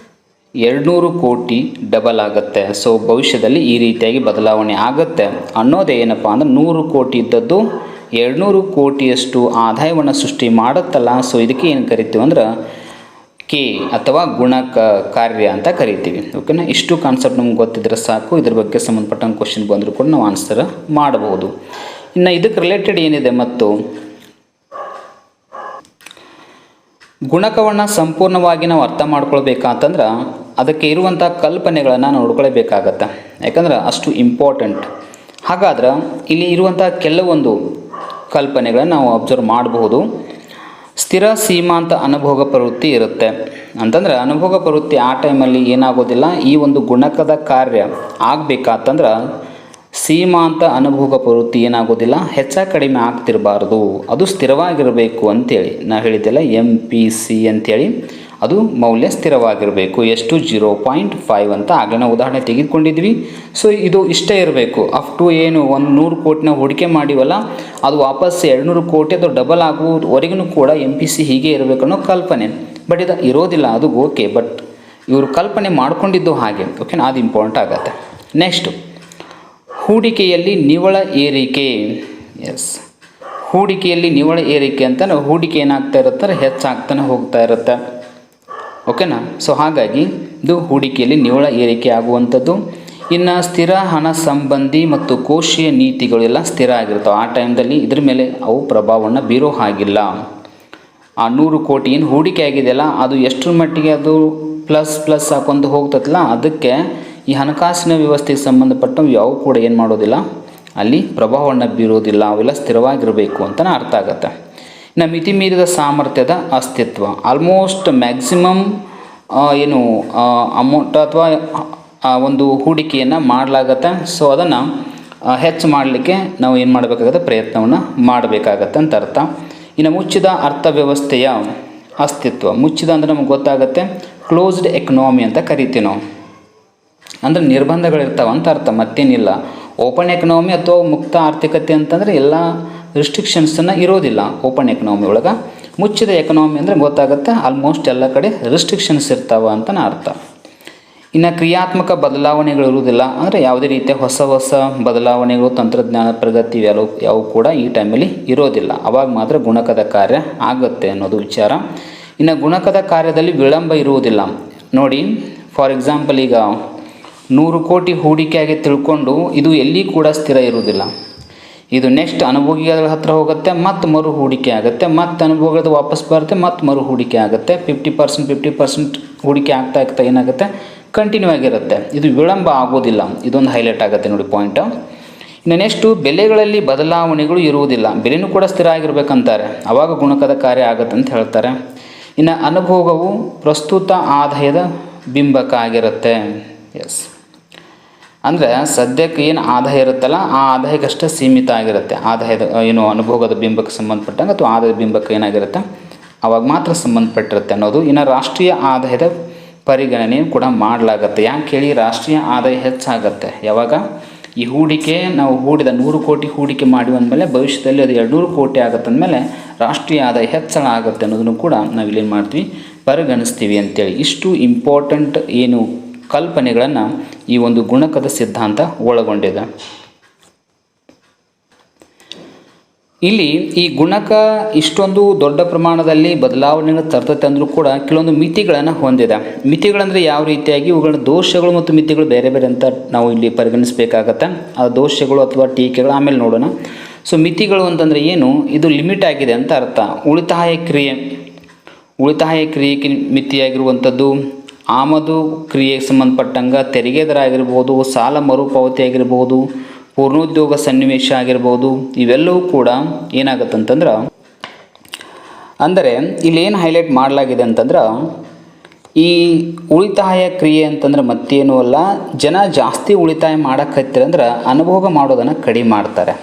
200 ಕೋಟಿ ಡಬಲ್ ಆಗುತ್ತೆ. ಸೊ ಭವಿಷ್ಯದಲ್ಲಿ ಈ ರೀತಿಯಾಗಿ ಬದಲಾವಣೆ ಆಗುತ್ತೆ ಅನ್ನೋದೇ ಏನಪ್ಪ ಅಂದ್ರೆ 100 ಕೋಟಿ ಇದ್ದದ್ದು 200 ಕೋಟಿಯಷ್ಟು ಆದಾಯವನ್ನು ಸೃಷ್ಟಿ ಮಾಡುತ್ತಲ್ಲ. ಸೊ ಇದಕ್ಕೆ ಏನು ಕರಿತೀವಿ ಅಂದ್ರೆ ಕೆ ಅಥವಾ ಗುಣಕ ಕಾರ್ಯ ಅಂತ ಕರಿತೀವಿ. ಓಕೆನಾ? ಇಷ್ಟು ಕಾನ್ಸೆಪ್ಟ್ ನಮ್ಗೆ ಗೊತ್ತಿದ್ರೆ ಸಾಕು. ಇದ್ರ ಬಗ್ಗೆ ಸಂಬಂಧಪಟ್ಟಂಗೆ ಕ್ವಶನ್ ಬಂದರೂ ಕೂಡ ನಾವು ಆನ್ಸರ್ ಮಾಡಬಹುದು. ಇನ್ನು ಇದಕ್ಕೆ ರಿಲೇಟೆಡ್ ಏನಿದೆ ಮತ್ತು ಗುಣಕವನ್ನು ಸಂಪೂರ್ಣವಾಗಿ ನಾವು ಅರ್ಥ ಮಾಡ್ಕೊಳ್ಬೇಕಂತಂದ್ರೆ ಅದಕ್ಕೆ ಇರುವಂಥ ಕಲ್ಪನೆಗಳನ್ನು ನೋಡ್ಕೊಳ್ಬೇಕಾಗತ್ತೆ. ಯಾಕಂದ್ರೆ ಅಷ್ಟು ಇಂಪಾರ್ಟೆಂಟ್. ಹಾಗಾದ್ರೆ ಇಲ್ಲಿ ಇರುವಂಥ ಕೆಲವೊಂದು ಕಲ್ಪನೆಗಳನ್ನು ನಾವು ಅಬ್ಸರ್ವ್ ಮಾಡಬಹುದು. ಸ್ಥಿರ ಸೀಮಾಂತ ಅನುಭೋಗ ಪ್ರವೃತ್ತಿ ಇರುತ್ತೆ ಅಂತಂದ್ರೆ ಅನುಭೋಗ ಪ್ರವೃತ್ತಿ ಆ ಟೈಮಲ್ಲಿ ಏನಾಗೋದಿಲ್ಲ, ಈ ಒಂದು ಗುಣಕದ ಕಾರ್ಯ ಆಗಬೇಕಾತಂದ್ರೆ ಸೀಮಾಂತ ಅನುಭೋಗ ಪ್ರವೃತ್ತಿ ಏನಾಗೋದಿಲ್ಲ, ಹೆಚ್ಚು ಕಡಿಮೆ ಆಗ್ತಿರಬಾರ್ದು, ಅದು ಸ್ಥಿರವಾಗಿರಬೇಕು ಅಂತೇಳಿ ನಾವು ಹೇಳಿದ್ದೆಲ್ಲ MPC ಅಂತೇಳಿ ಅದು ಮೌಲ್ಯ ಸ್ಥಿರವಾಗಿರಬೇಕು. ಎಷ್ಟು? 0.5 ಅಂತ ಆಗಲೇ ನಾವು ಉದಾಹರಣೆ ತೆಗೆದುಕೊಂಡಿದ್ವಿ. ಸೊ ಇದು ಇಷ್ಟೇ ಇರಬೇಕು. ಅಪ್ ಟು ಏನು 100 ಕೋಟಿನ ಹೂಡಿಕೆ ಮಾಡಿವಲ್ಲ ಅದು ವಾಪಸ್ 200 ಕೋಟಿ ಅದು ಡಬಲ್ ಆಗುವವರೆಗೂ ಕೂಡ MPC ಹೀಗೆ ಇರಬೇಕು ಅನ್ನೋ ಕಲ್ಪನೆ. ಬಟ್ ಇದು ಇರೋದಿಲ್ಲ, ಅದು ಓಕೆ. ಬಟ್ ಇವರು ಕಲ್ಪನೆ ಮಾಡ್ಕೊಂಡಿದ್ದು ಹಾಗೆ. ಓಕೆನಾ? ಅದು ಇಂಪಾರ್ಟೆಂಟ್ ಆಗುತ್ತೆ. ನೆಕ್ಸ್ಟು ಹೂಡಿಕೆಯಲ್ಲಿ ನಿವ್ವಳ ಏರಿಕೆ. ಎಸ್, ಹೂಡಿಕೆಯಲ್ಲಿ ನಿವ್ವಳ ಏರಿಕೆ ಅಂತ ಹೂಡಿಕೆ ಏನಾಗ್ತಾ ಇರುತ್ತೆ? ಹೆಚ್ಚಾಗ್ತಾನೆ ಹೋಗ್ತಾ ಇರುತ್ತೆ. ಓಕೆನಾ. ಸೊ ಹಾಗಾಗಿ ಇದು ಹೂಡಿಕೆಯಲ್ಲಿ ನಿವ್ವಳ ಏರಿಕೆ ಆಗುವಂಥದ್ದು. ಇನ್ನು ಸ್ಥಿರ ಹಣ ಸಂಬಂಧಿ ಮತ್ತು ಕೋಶೀಯ ನೀತಿಗಳೆಲ್ಲ ಸ್ಥಿರ ಆಗಿರ್ತವೆ. ಆ ಟೈಮ್ದಲ್ಲಿ ಇದ್ರ ಮೇಲೆ ಅವು ಪ್ರಭಾವವನ್ನು ಬೀರೋ ಹಾಗಿಲ್ಲ. ಆ 100 ಕೋಟಿ ಏನು ಹೂಡಿಕೆ ಆಗಿದೆಯಲ್ಲ ಅದು ಎಷ್ಟರ ಮಟ್ಟಿಗೆ ಅದು ಪ್ಲಸ್ ಹಾಕೊಂಡು ಹೋಗ್ತದಲ್ಲ, ಅದಕ್ಕೆ ಈ ಹಣಕಾಸಿನ ವ್ಯವಸ್ಥೆಗೆ ಸಂಬಂಧಪಟ್ಟವು ಯಾವ ಕೂಡ ಏನು ಮಾಡೋದಿಲ್ಲ, ಅಲ್ಲಿ ಪ್ರಭಾವವನ್ನು ಬೀರೋದಿಲ್ಲ. ಅವೆಲ್ಲ ಸ್ಥಿರವಾಗಿರಬೇಕು ಅಂತಲೇ ಅರ್ಥ ಆಗುತ್ತೆ. ಇನ್ನು ಮಿತಿ ಮೀರಿದ ಸಾಮರ್ಥ್ಯದ ಅಸ್ತಿತ್ವ, ಆಲ್ಮೋಸ್ಟ್ ಮ್ಯಾಕ್ಸಿಮಮ್ ಏನು ಅಮೌಂಟ್ ಅಥವಾ ಒಂದು ಹೂಡಿಕೆಯನ್ನು ಮಾಡಲಾಗತ್ತೆ. ಸೊ ಅದನ್ನು ಹೆಚ್ಚು ಮಾಡಲಿಕ್ಕೆ ನಾವು ಏನು ಮಾಡಬೇಕಾಗತ್ತೆ, ಪ್ರಯತ್ನವನ್ನು ಮಾಡಬೇಕಾಗತ್ತೆ ಅಂತ ಅರ್ಥ. ಇನ್ನು ಮುಚ್ಚಿದ ಅರ್ಥವ್ಯವಸ್ಥೆಯ ಅಸ್ತಿತ್ವ, ಮುಚ್ಚಿದ ಅಂದರೆ ನಮಗೆ ಗೊತ್ತಾಗುತ್ತೆ ಕ್ಲೋಸ್ಡ್ ಎಕನಾಮಿ ಅಂತ ಕರಿತೀವಿ ನಾವು. ಅಂದರೆ ನಿರ್ಬಂಧಗಳಿರ್ತಾವೆ ಅಂತ ಅರ್ಥ, ಮತ್ತೇನಿಲ್ಲ. ಓಪನ್ ಎಕನಾಮಿ ಅಥವಾ ಮುಕ್ತ ಆರ್ಥಿಕತೆ ಅಂತಂದರೆ ಎಲ್ಲ ರಿಸ್ಟ್ರಿಕ್ಷನ್ಸನ್ನು ಇರೋದಿಲ್ಲ ಓಪನ್ ಎಕನಾಮಿ ಒಳಗೆ. ಮುಚ್ಚಿದ ಎಕನಾಮಿ ಅಂದರೆ ಗೊತ್ತಾಗುತ್ತೆ ಆಲ್ಮೋಸ್ಟ್ ಎಲ್ಲ ಕಡೆ ರಿಸ್ಟ್ರಿಕ್ಷನ್ಸ್ ಇರ್ತಾವೆ ಅಂತಲೇ ಅರ್ಥ. ಇನ್ನು ಕ್ರಿಯಾತ್ಮಕ ಬದಲಾವಣೆಗಳು ಇರುವುದಿಲ್ಲ, ಅಂದರೆ ಯಾವುದೇ ರೀತಿಯ ಹೊಸ ಬದಲಾವಣೆಗಳು, ತಂತ್ರಜ್ಞಾನ ಪ್ರಗತಿ ಯಾವ ಕೂಡ ಈ ಟೈಮಲ್ಲಿ ಇರೋದಿಲ್ಲ. ಅವಾಗ ಮಾತ್ರ ಗುಣಕದ ಕಾರ್ಯ ಆಗುತ್ತೆ ಅನ್ನೋದು ವಿಚಾರ. ಇನ್ನು ಗುಣಕದ ಕಾರ್ಯದಲ್ಲಿ ವಿಳಂಬ ಇರುವುದಿಲ್ಲ. ನೋಡಿ, ಫಾರ್ ಎಕ್ಸಾಂಪಲ್ ಈಗ 100 ಕೋಟಿ ಹೂಡಿಕೆಯಾಗಿ ತಿಳ್ಕೊಂಡು ಇದು ಎಲ್ಲಿ ಕೂಡ ಸ್ಥಿರ ಇರುವುದಿಲ್ಲ. ಇದು ನೆಕ್ಸ್ಟ್ ಅನುಭೋಗಿಗಳ ಹತ್ರ ಹೋಗುತ್ತೆ, ಮತ್ತು ಮರು ಹೂಡಿಕೆ ಆಗುತ್ತೆ, ಮತ್ತು ಅನುಭೋಗದ ವಾಪಸ್ ಬರುತ್ತೆ, ಮತ್ತು ಮರು ಹೂಡಿಕೆ ಆಗುತ್ತೆ. 50% ಹೂಡಿಕೆ ಆಗ್ತಾ ಏನಾಗುತ್ತೆ, ಕಂಟಿನ್ಯೂ ಆಗಿರುತ್ತೆ. ಇದು ವಿಳಂಬ ಆಗೋದಿಲ್ಲ. ಇದೊಂದು ಹೈಲೈಟ್ ಆಗುತ್ತೆ ನೋಡಿ ಪಾಯಿಂಟ್. ಇನ್ನು ನೆಕ್ಸ್ಟು ಬೆಲೆಗಳಲ್ಲಿ ಬದಲಾವಣೆಗಳು ಇರುವುದಿಲ್ಲ, ಬೆಲೆನೂ ಕೂಡ ಸ್ಥಿರ ಆಗಿರ್ಬೇಕಂತಾರೆ, ಆವಾಗ ಗುಣಕದ ಕಾರ್ಯ ಆಗುತ್ತೆ ಅಂತ ಹೇಳ್ತಾರೆ. ಇನ್ನು ಅನುಭೋಗವು ಪ್ರಸ್ತುತ ಆದಾಯದ ಬಿಂಬಕ ಆಗಿರುತ್ತೆ. ಎಸ್, ಅಂದರೆ ಸದ್ಯಕ್ಕೆ ಏನು ಆದಾಯ ಇರುತ್ತಲ್ಲ ಆ ಆದಾಯಕ್ಕಷ್ಟೇ ಸೀಮಿತ ಆಗಿರುತ್ತೆ. ಆದಾಯದ ಏನು ಅನುಭೋಗದ ಬಿಂಬಕ್ಕೆ ಸಂಬಂಧಪಟ್ಟಂಗೆ ಅಥವಾ ಆದಾಯದ ಬಿಂಬಕ್ಕೆ ಏನಾಗಿರುತ್ತೆ ಅವಾಗ ಮಾತ್ರ ಸಂಬಂಧಪಟ್ಟಿರುತ್ತೆ ಅನ್ನೋದು. ಇನ್ನು ರಾಷ್ಟ್ರೀಯ ಆದಾಯದ ಪರಿಗಣನೆ ಕೂಡ ಮಾಡಲಾಗತ್ತೆ. ಯಾಕೆ ಹೇಳಿ, ರಾಷ್ಟ್ರೀಯ ಆದಾಯ ಹೆಚ್ಚಾಗತ್ತೆ ಯಾವಾಗ ಈ ಹೂಡಿಕೆ ನಾವು ಹೂಡಿದ 100 ಕೋಟಿ ಹೂಡಿಕೆ ಮಾಡಿ ಅಂದಮೇಲೆ ಭವಿಷ್ಯದಲ್ಲಿ ಅದು 200 ಕೋಟಿ ಆಗುತ್ತೆ ಅಂದಮೇಲೆ ರಾಷ್ಟ್ರೀಯ ಆದಾಯ ಹೆಚ್ಚಳ ಆಗುತ್ತೆ ಅನ್ನೋದನ್ನು ಕೂಡ ನಾವು ಇಲ್ಲೇನು ಮಾಡ್ತೀವಿ, ಪರಿಗಣಿಸ್ತೀವಿ ಅಂತೇಳಿ. ಇಷ್ಟು ಇಂಪಾರ್ಟೆಂಟ್ ಏನು ಕಲ್ಪನೆಗಳನ್ನು ಈ ಒಂದು ಗುಣಕದ ಸಿದ್ಧಾಂತ ಒಳಗೊಂಡಿದೆ. ಇಲ್ಲಿ ಈ ಗುಣಕ ಇಷ್ಟೊಂದು ದೊಡ್ಡ ಪ್ರಮಾಣದಲ್ಲಿ ಬದಲಾವಣೆಗಳು ತರ್ತತೆ ಅಂದರೂ ಕೂಡ ಕೆಲವೊಂದು ಮಿತಿಗಳನ್ನು ಹೊಂದಿದೆ. ಮಿತಿಗಳಂದರೆ ಯಾವ ರೀತಿಯಾಗಿ ಇವುಗಳ ದೋಷಗಳು ಮತ್ತು ಮಿತಿಗಳು ಬೇರೆ ಬೇರೆ ಅಂತ ನಾವು ಇಲ್ಲಿ ಪರಿಗಣಿಸಬೇಕಾಗತ್ತೆ. ಆ ದೋಷಗಳು ಅಥವಾ ಟೀಕೆಗಳು ಆಮೇಲೆ ನೋಡೋಣ. ಸೊ ಮಿತಿಗಳು ಅಂತಂದರೆ ಏನು, ಇದು ಲಿಮಿಟ್ ಆಗಿದೆ ಅಂತ ಅರ್ಥ. ಉಳಿತಾಯ ಕ್ರಿಯೆಗೆ ಮಿತಿಯಾಗಿರುವಂಥದ್ದು, ಆಮದು ಕ್ರಿಯೆಗೆ ಸಂಬಂಧಪಟ್ಟಂಗೆ ತೆರಿಗೆ ದರ ಆಗಿರ್ಬೋದು, ಸಾಲ ಮರುಪಾವತಿ ಆಗಿರ್ಬೋದು, ಪೂರ್ಣೋದ್ಯೋಗ ಸನ್ನಿವೇಶ ಆಗಿರ್ಬೋದು, ಇವೆಲ್ಲವೂ ಕೂಡ ಏನಾಗುತ್ತಂತಂದ್ರೆ, ಅಂದರೆ ಇಲ್ಲೇನು ಹೈಲೈಟ್ ಮಾಡಲಾಗಿದೆ ಅಂತಂದ್ರೆ, ಈ ಉಳಿತಾಯ ಕ್ರಿಯೆ ಅಂತಂದ್ರೆ ಮತ್ತೇನೂ ಅಲ್ಲ, ಜನ ಜಾಸ್ತಿ ಉಳಿತಾಯ ಮಾಡಕ್ಕೆ ಅನುಭೋಗ ಮಾಡೋದನ್ನು ಕಡಿಮೆ ಮಾಡ್ತಾರೆ.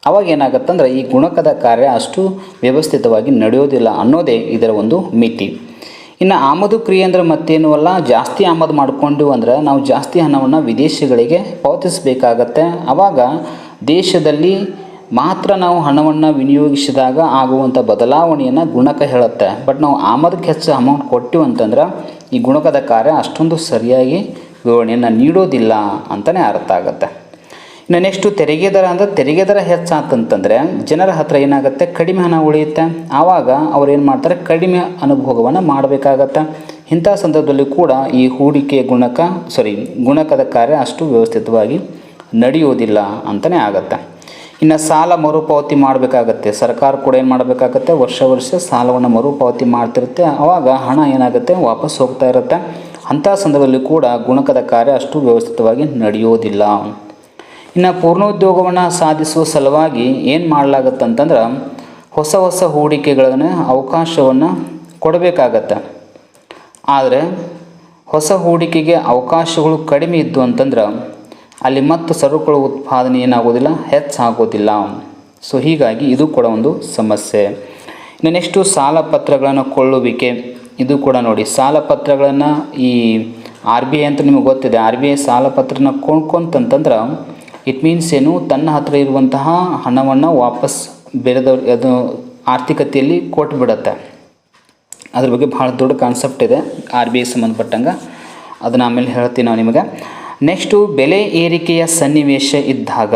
ಅವಾಗ ಏನಾಗುತ್ತಂದ್ರೆ ಈ ಗುಣಕದ ಕಾರ್ಯ ಅಷ್ಟು ವ್ಯವಸ್ಥಿತವಾಗಿ ನಡೆಯೋದಿಲ್ಲ ಅನ್ನೋದೇ ಇದರ ಒಂದು ಮಿತಿ. ಇನ್ನು ಆಮದು ಕ್ರಿಯೆ ಅಂದರೆ ಮತ್ತೇನೂ ಅಲ್ಲ, ಜಾಸ್ತಿ ಆಮದು ಮಾಡಿಕೊಂಡು ಅಂದ್ರೆ ನಾವು ಜಾಸ್ತಿ ಹಣವನ್ನು ವಿದೇಶಗಳಿಗೆ ಪಾವತಿಸಬೇಕಾಗತ್ತೆ. ಆವಾಗ ದೇಶದಲ್ಲಿ ಮಾತ್ರ ನಾವು ಹಣವನ್ನು ವಿನಿಯೋಗಿಸಿದಾಗ ಆಗುವಂಥ ಬದಲಾವಣೆಯನ್ನು ಗುಣಕ ಹೇಳುತ್ತೆ. ಬಟ್ ನಾವು ಆಮದಕ್ಕೆ ಹೆಚ್ಚು ಅಮೌಂಟ್ ಕೊಟ್ಟಿವಿ ಅಂತಂದ್ರೆ ಈ ಗುಣಕದ ಕಾರ್ಯ ಅಷ್ಟೊಂದು ಸರಿಯಾಗಿ ವಿವರಣೆಯನ್ನು ನೀಡೋದಿಲ್ಲ ಅಂತಲೇ ಅರ್ಥ ಆಗುತ್ತೆ. ಇನ್ನು ನೆಕ್ಸ್ಟು ತೆರಿಗೆ ದರ ಅಂದರೆ ತೆರಿಗೆ ದರ ಹೆಚ್ಚಾತಂತಂದರೆ ಜನರ ಹತ್ರ ಏನಾಗುತ್ತೆ, ಕಡಿಮೆ ಹಣ ಉಳಿಯುತ್ತೆ. ಆವಾಗ ಅವ್ರು ಏನು ಮಾಡ್ತಾರೆ, ಕಡಿಮೆ ಅನುಭೋಗವನ್ನು ಮಾಡಬೇಕಾಗತ್ತೆ. ಇಂಥ ಸಂದರ್ಭದಲ್ಲಿ ಕೂಡ ಈ ಹೂಡಿಕೆ ಗುಣಕದ ಕಾರ್ಯ ಅಷ್ಟು ವ್ಯವಸ್ಥಿತವಾಗಿ ನಡೆಯೋದಿಲ್ಲ ಅಂತಲೇ ಆಗುತ್ತೆ. ಇನ್ನು ಸಾಲ ಮರುಪಾವತಿ ಮಾಡಬೇಕಾಗತ್ತೆ. ಸರ್ಕಾರ ಕೂಡ ಏನು ಮಾಡಬೇಕಾಗತ್ತೆ, ವರ್ಷ ಸಾಲವನ್ನು ಮರುಪಾವತಿ ಮಾಡ್ತಿರುತ್ತೆ. ಆವಾಗ ಹಣ ಏನಾಗುತ್ತೆ, ವಾಪಸ್ ಹೋಗ್ತಾ ಇರುತ್ತೆ. ಅಂಥ ಸಂದರ್ಭದಲ್ಲಿ ಕೂಡ ಗುಣಕದ ಕಾರ್ಯ ಅಷ್ಟು ವ್ಯವಸ್ಥಿತವಾಗಿ ನಡೆಯೋದಿಲ್ಲ. ಇನ್ನು ಪೂರ್ಣೋದ್ಯೋಗವನ್ನು ಸಾಧಿಸುವ ಸಲುವಾಗಿ ಏನು ಮಾಡಲಾಗತ್ತಂತಂದ್ರೆ ಹೊಸ ಹೂಡಿಕೆಗಳನ್ನು ಅವಕಾಶವನ್ನು ಕೊಡಬೇಕಾಗತ್ತೆ. ಆದರೆ ಹೊಸ ಹೂಡಿಕೆಗೆ ಅವಕಾಶಗಳು ಕಡಿಮೆ ಇದ್ದು ಅಂತಂದ್ರೆ ಅಲ್ಲಿ ಮತ್ತು ಸರಕುಗಳ ಉತ್ಪಾದನೆ ಏನಾಗೋದಿಲ್ಲ, ಹೆಚ್ಚಾಗೋದಿಲ್ಲ. ಸೊ ಹೀಗಾಗಿ ಇದು ಕೂಡ ಒಂದು ಸಮಸ್ಯೆ. ಇನ್ನು ನೆಕ್ಸ್ಟು ಸಾಲ ಪತ್ರಗಳನ್ನು ಕೊಳ್ಳುವಿಕೆ, ಇದು ಕೂಡ ನೋಡಿ, ಸಾಲ ಪತ್ರಗಳನ್ನು ಈ RBI ಅಂತ ನಿಮಗೆ ಗೊತ್ತಿದೆ. RBI ಸಾಲ ಪತ್ರನ ಕೊಂಡ್ಕೊಂತಂತಂದ್ರೆ ಇಟ್ ಮೀನ್ಸ್ ಏನು, ತನ್ನ ಹತ್ರ ಇರುವಂತಹ ಹಣವನ್ನು ವಾಪಸ್ ಬೇರೆದವ್ರು ಅದು ಆರ್ಥಿಕತೆಯಲ್ಲಿ ಕೊಟ್ಬಿಡತ್ತೆ. ಅದ್ರ ಬಗ್ಗೆ ಭಾಳ ದೊಡ್ಡ ಕಾನ್ಸೆಪ್ಟ್ ಇದೆ RBI ಸಂಬಂಧಪಟ್ಟಂಗೆ, ಅದನ್ನು ಆಮೇಲೆ ಹೇಳ್ತೀನಿ ನಾವು ನಿಮಗೆ. ನೆಕ್ಸ್ಟು ಬೆಲೆ ಏರಿಕೆಯ ಸನ್ನಿವೇಶ ಇದ್ದಾಗ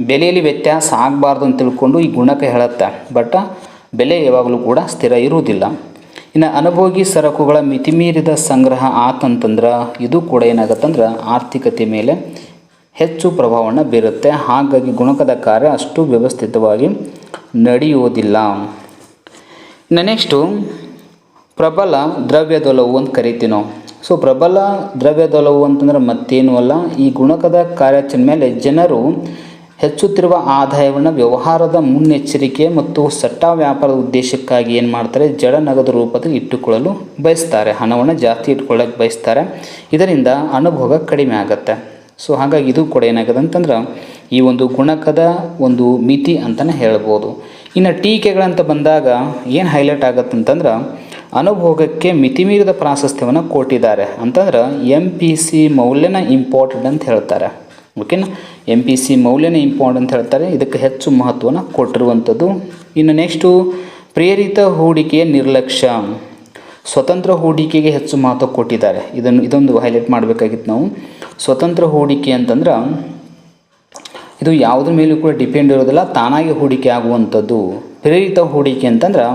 ಬೆಲೆಯಲ್ಲಿ ವ್ಯತ್ಯಾಸ ಆಗಬಾರ್ದು ಅಂತ ತಿಳ್ಕೊಂಡು ಈ ಗುಣಕ ಹೇಳುತ್ತೆ. ಬಟ್ ಬೆಲೆ ಯಾವಾಗಲೂ ಕೂಡ ಸ್ಥಿರ ಇರುವುದಿಲ್ಲ. ಇನ್ನು ಅನುಭೋಗಿ ಸರಕುಗಳ ಮಿತಿಮೀರಿದ ಸಂಗ್ರಹ ಆತಂತಂದ್ರೆ ಇದು ಕೂಡ ಏನಾಗುತ್ತಂದ್ರೆ ಆರ್ಥಿಕತೆ ಮೇಲೆ ಹೆಚ್ಚು ಪ್ರಭಾವವನ್ನು ಬೀರುತ್ತೆ. ಹಾಗಾಗಿ ಗುಣಕದ ಕಾರ್ಯ ಅಷ್ಟು ವ್ಯವಸ್ಥಿತವಾಗಿ ನಡೆಯುವುದಿಲ್ಲ. ಇನ್ನು ನೆಕ್ಸ್ಟು ಪ್ರಬಲ ದ್ರವ್ಯದೊಲವು ಅಂತ ಕರಿತೀವಿ ನಾವು. ಸೊ ಪ್ರಬಲ ದ್ರವ್ಯದೊಲವು ಅಂತಂದ್ರೆ ಮತ್ತೇನೂ ಅಲ್ಲ, ಈ ಗುಣಕದ ಕಾರ್ಯಾಚರಣೆ ಮೇಲೆ ಜನರು ಹೆಚ್ಚುತ್ತಿರುವ ಆದಾಯವನ್ನು ವ್ಯವಹಾರದ ಮುನ್ನೆಚ್ಚರಿಕೆ ಮತ್ತು ಸಟ್ಟ ವ್ಯಾಪಾರದ ಉದ್ದೇಶಕ್ಕಾಗಿ ಏನು ಮಾಡ್ತಾರೆ, ಜಡ ನಗದು ರೂಪದಲ್ಲಿ ಇಟ್ಟುಕೊಳ್ಳಲು ಬಯಸ್ತಾರೆ. ಹಣವನ್ನು ಜಾಸ್ತಿ ಇಟ್ಕೊಳ್ಳೋಕೆ ಬಯಸ್ತಾರೆ. ಇದರಿಂದ ಅನುಭೋಗ ಕಡಿಮೆ ಆಗುತ್ತೆ. ಸೊ ಹಾಗಾಗಿ ಇದು ಕೂಡ ಏನಾಗಿದೆ ಅಂತಂದ್ರೆ ಈ ಒಂದು ಗುಣಕದ ಒಂದು ಮಿತಿ ಅಂತಲೇ ಹೇಳ್ಬೋದು. ಇನ್ನು ಟೀಕೆಗಳಂತ ಬಂದಾಗ ಏನು ಹೈಲೈಟ್ ಆಗುತ್ತೆ ಅಂತಂದ್ರೆ ಅನುಭೋಗಕ್ಕೆ ಮಿತಿಮೀರಿದ ಪ್ರಾಶಸ್ತ್ಯವನ್ನು ಕೊಟ್ಟಿದ್ದಾರೆ. ಅಂತಂದ್ರೆ MPC ಮೌಲ್ಯನ ಇಂಪಾರ್ಟೆಂಟ್ ಅಂತ ಹೇಳ್ತಾರೆ. ಓಕೆನಾ, MPC ಮೌಲ್ಯನ ಇಂಪಾರ್ಟೆಂಟ್ ಅಂತ ಹೇಳ್ತಾರೆ. ಇದಕ್ಕೆ ಹೆಚ್ಚು ಮಹತ್ವವನ್ನು ಕೊಟ್ಟಿರುವಂಥದ್ದು. ಇನ್ನು ನೆಕ್ಸ್ಟು ಪ್ರೇರಿತ ಹೂಡಿಕೆಯ ನಿರ್ಲಕ್ಷ್ಯ. ಸ್ವತಂತ್ರ ಹೂಡಿಕೆಗೆ ಹೆಚ್ಚು ಮಹತ್ವ ಕೊಟ್ಟಿದ್ದಾರೆ. ಇದೊಂದು ಹೈಲೈಟ್ ಮಾಡಬೇಕಾಗಿತ್ತು ನಾವು. ಸ್ವತಂತ್ರ ಹೂಡಿಕೆ ಅಂತಂದ್ರೆ ಇದು ಯಾವುದ್ರ ಮೇಲೂ ಕೂಡ ಡಿಪೆಂಡ್ ಇರೋದಿಲ್ಲ, ತಾನಾಗಿ ಹೂಡಿಕೆ ಆಗುವಂಥದ್ದು. ಪ್ರೇರಿತ ಹೂಡಿಕೆ ಅಂತಂದ್ರೆ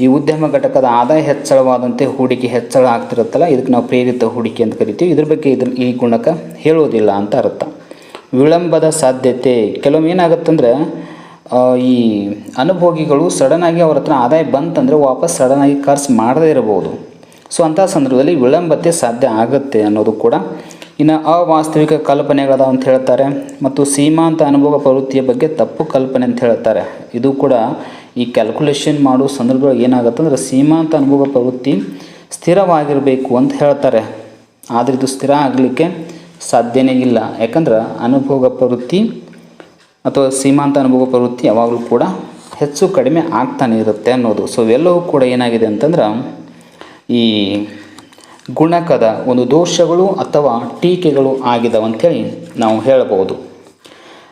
ಈ ಉದ್ಯಮ ಘಟಕದ ಆದಾಯ ಹೆಚ್ಚಳವಾದಂತೆ ಹೂಡಿಕೆ ಹೆಚ್ಚಳ ಆಗ್ತಿರುತ್ತಲ್ಲ, ಇದಕ್ಕೆ ನಾವು ಪ್ರೇರಿತ ಹೂಡಿಕೆ ಅಂತ ಕರಿತೀವಿ. ಇದ್ರ ಬಗ್ಗೆ ಈ ಗುಣಕ ಹೇಳೋದಿಲ್ಲ ಅಂತ ಅರ್ಥ. ವಿಳಂಬದ ಸಾಧ್ಯತೆ. ಕೆಲವೊಮ್ಮೆ ಏನಾಗುತ್ತಂದ್ರೆ ಈ ಅನುಭೋಗಿಗಳು ಸಡನ್ನಾಗಿ ಅವ್ರ ಹತ್ರ ಆದಾಯ ಬಂತಂದರೆ ವಾಪಸ್ ಸಡನ್ನಾಗಿ ಖರ್ಚು ಮಾಡದೇ ಇರಬಹುದು. ಸೊ ಅಂಥ ಸಂದರ್ಭದಲ್ಲಿ ವಿಳಂಬತೆ ಸಾಧ್ಯ ಆಗುತ್ತೆ ಅನ್ನೋದು ಕೂಡ. ಇನ್ನು ಅವಾಸ್ತವಿಕ ಕಲ್ಪನೆಗಳದಾವ ಅಂತ ಹೇಳ್ತಾರೆ. ಮತ್ತು ಸೀಮಾಂತ ಅನುಭವ ಪ್ರವೃತ್ತಿಯ ಬಗ್ಗೆ ತಪ್ಪು ಕಲ್ಪನೆ ಅಂತ ಹೇಳ್ತಾರೆ. ಇದು ಕೂಡ ಈ ಕ್ಯಾಲ್ಕುಲೇಷನ್ ಮಾಡೋ ಸಂದರ್ಭದಲ್ಲಿ ಏನಾಗುತ್ತೆ ಅಂದರೆ ಸೀಮಾಂತ ಅನುಭವ ಪ್ರವೃತ್ತಿ ಸ್ಥಿರವಾಗಿರಬೇಕು ಅಂತ ಹೇಳ್ತಾರೆ. ಆದರೆ ಇದು ಸ್ಥಿರ ಆಗಲಿಕ್ಕೆ ಸಾಧ್ಯನೇ ಇಲ್ಲ. ಯಾಕಂದ್ರೆ ಅನುಭವ ಪ್ರವೃತ್ತಿ ಅಥವಾ ಸೀಮಾಂತ ಅನುಭವ ಪ್ರವೃತ್ತಿ ಯಾವಾಗಲೂ ಕೂಡ ಹೆಚ್ಚು ಕಡಿಮೆ ಆಗ್ತಾನೆ ಇರುತ್ತೆ ಅನ್ನೋದು. ಸೊ ಇವೆಲ್ಲವೂ ಕೂಡ ಏನಾಗಿದೆ ಅಂತಂದ್ರೆ ಈ ಗುಣಕದ ಒಂದು ದೋಷಗಳು ಅಥವಾ ಟೀಕೆಗಳು ಆಗಿದಾವೆ ಅಂಥೇಳಿ ನಾವು ಹೇಳ್ಬೋದು.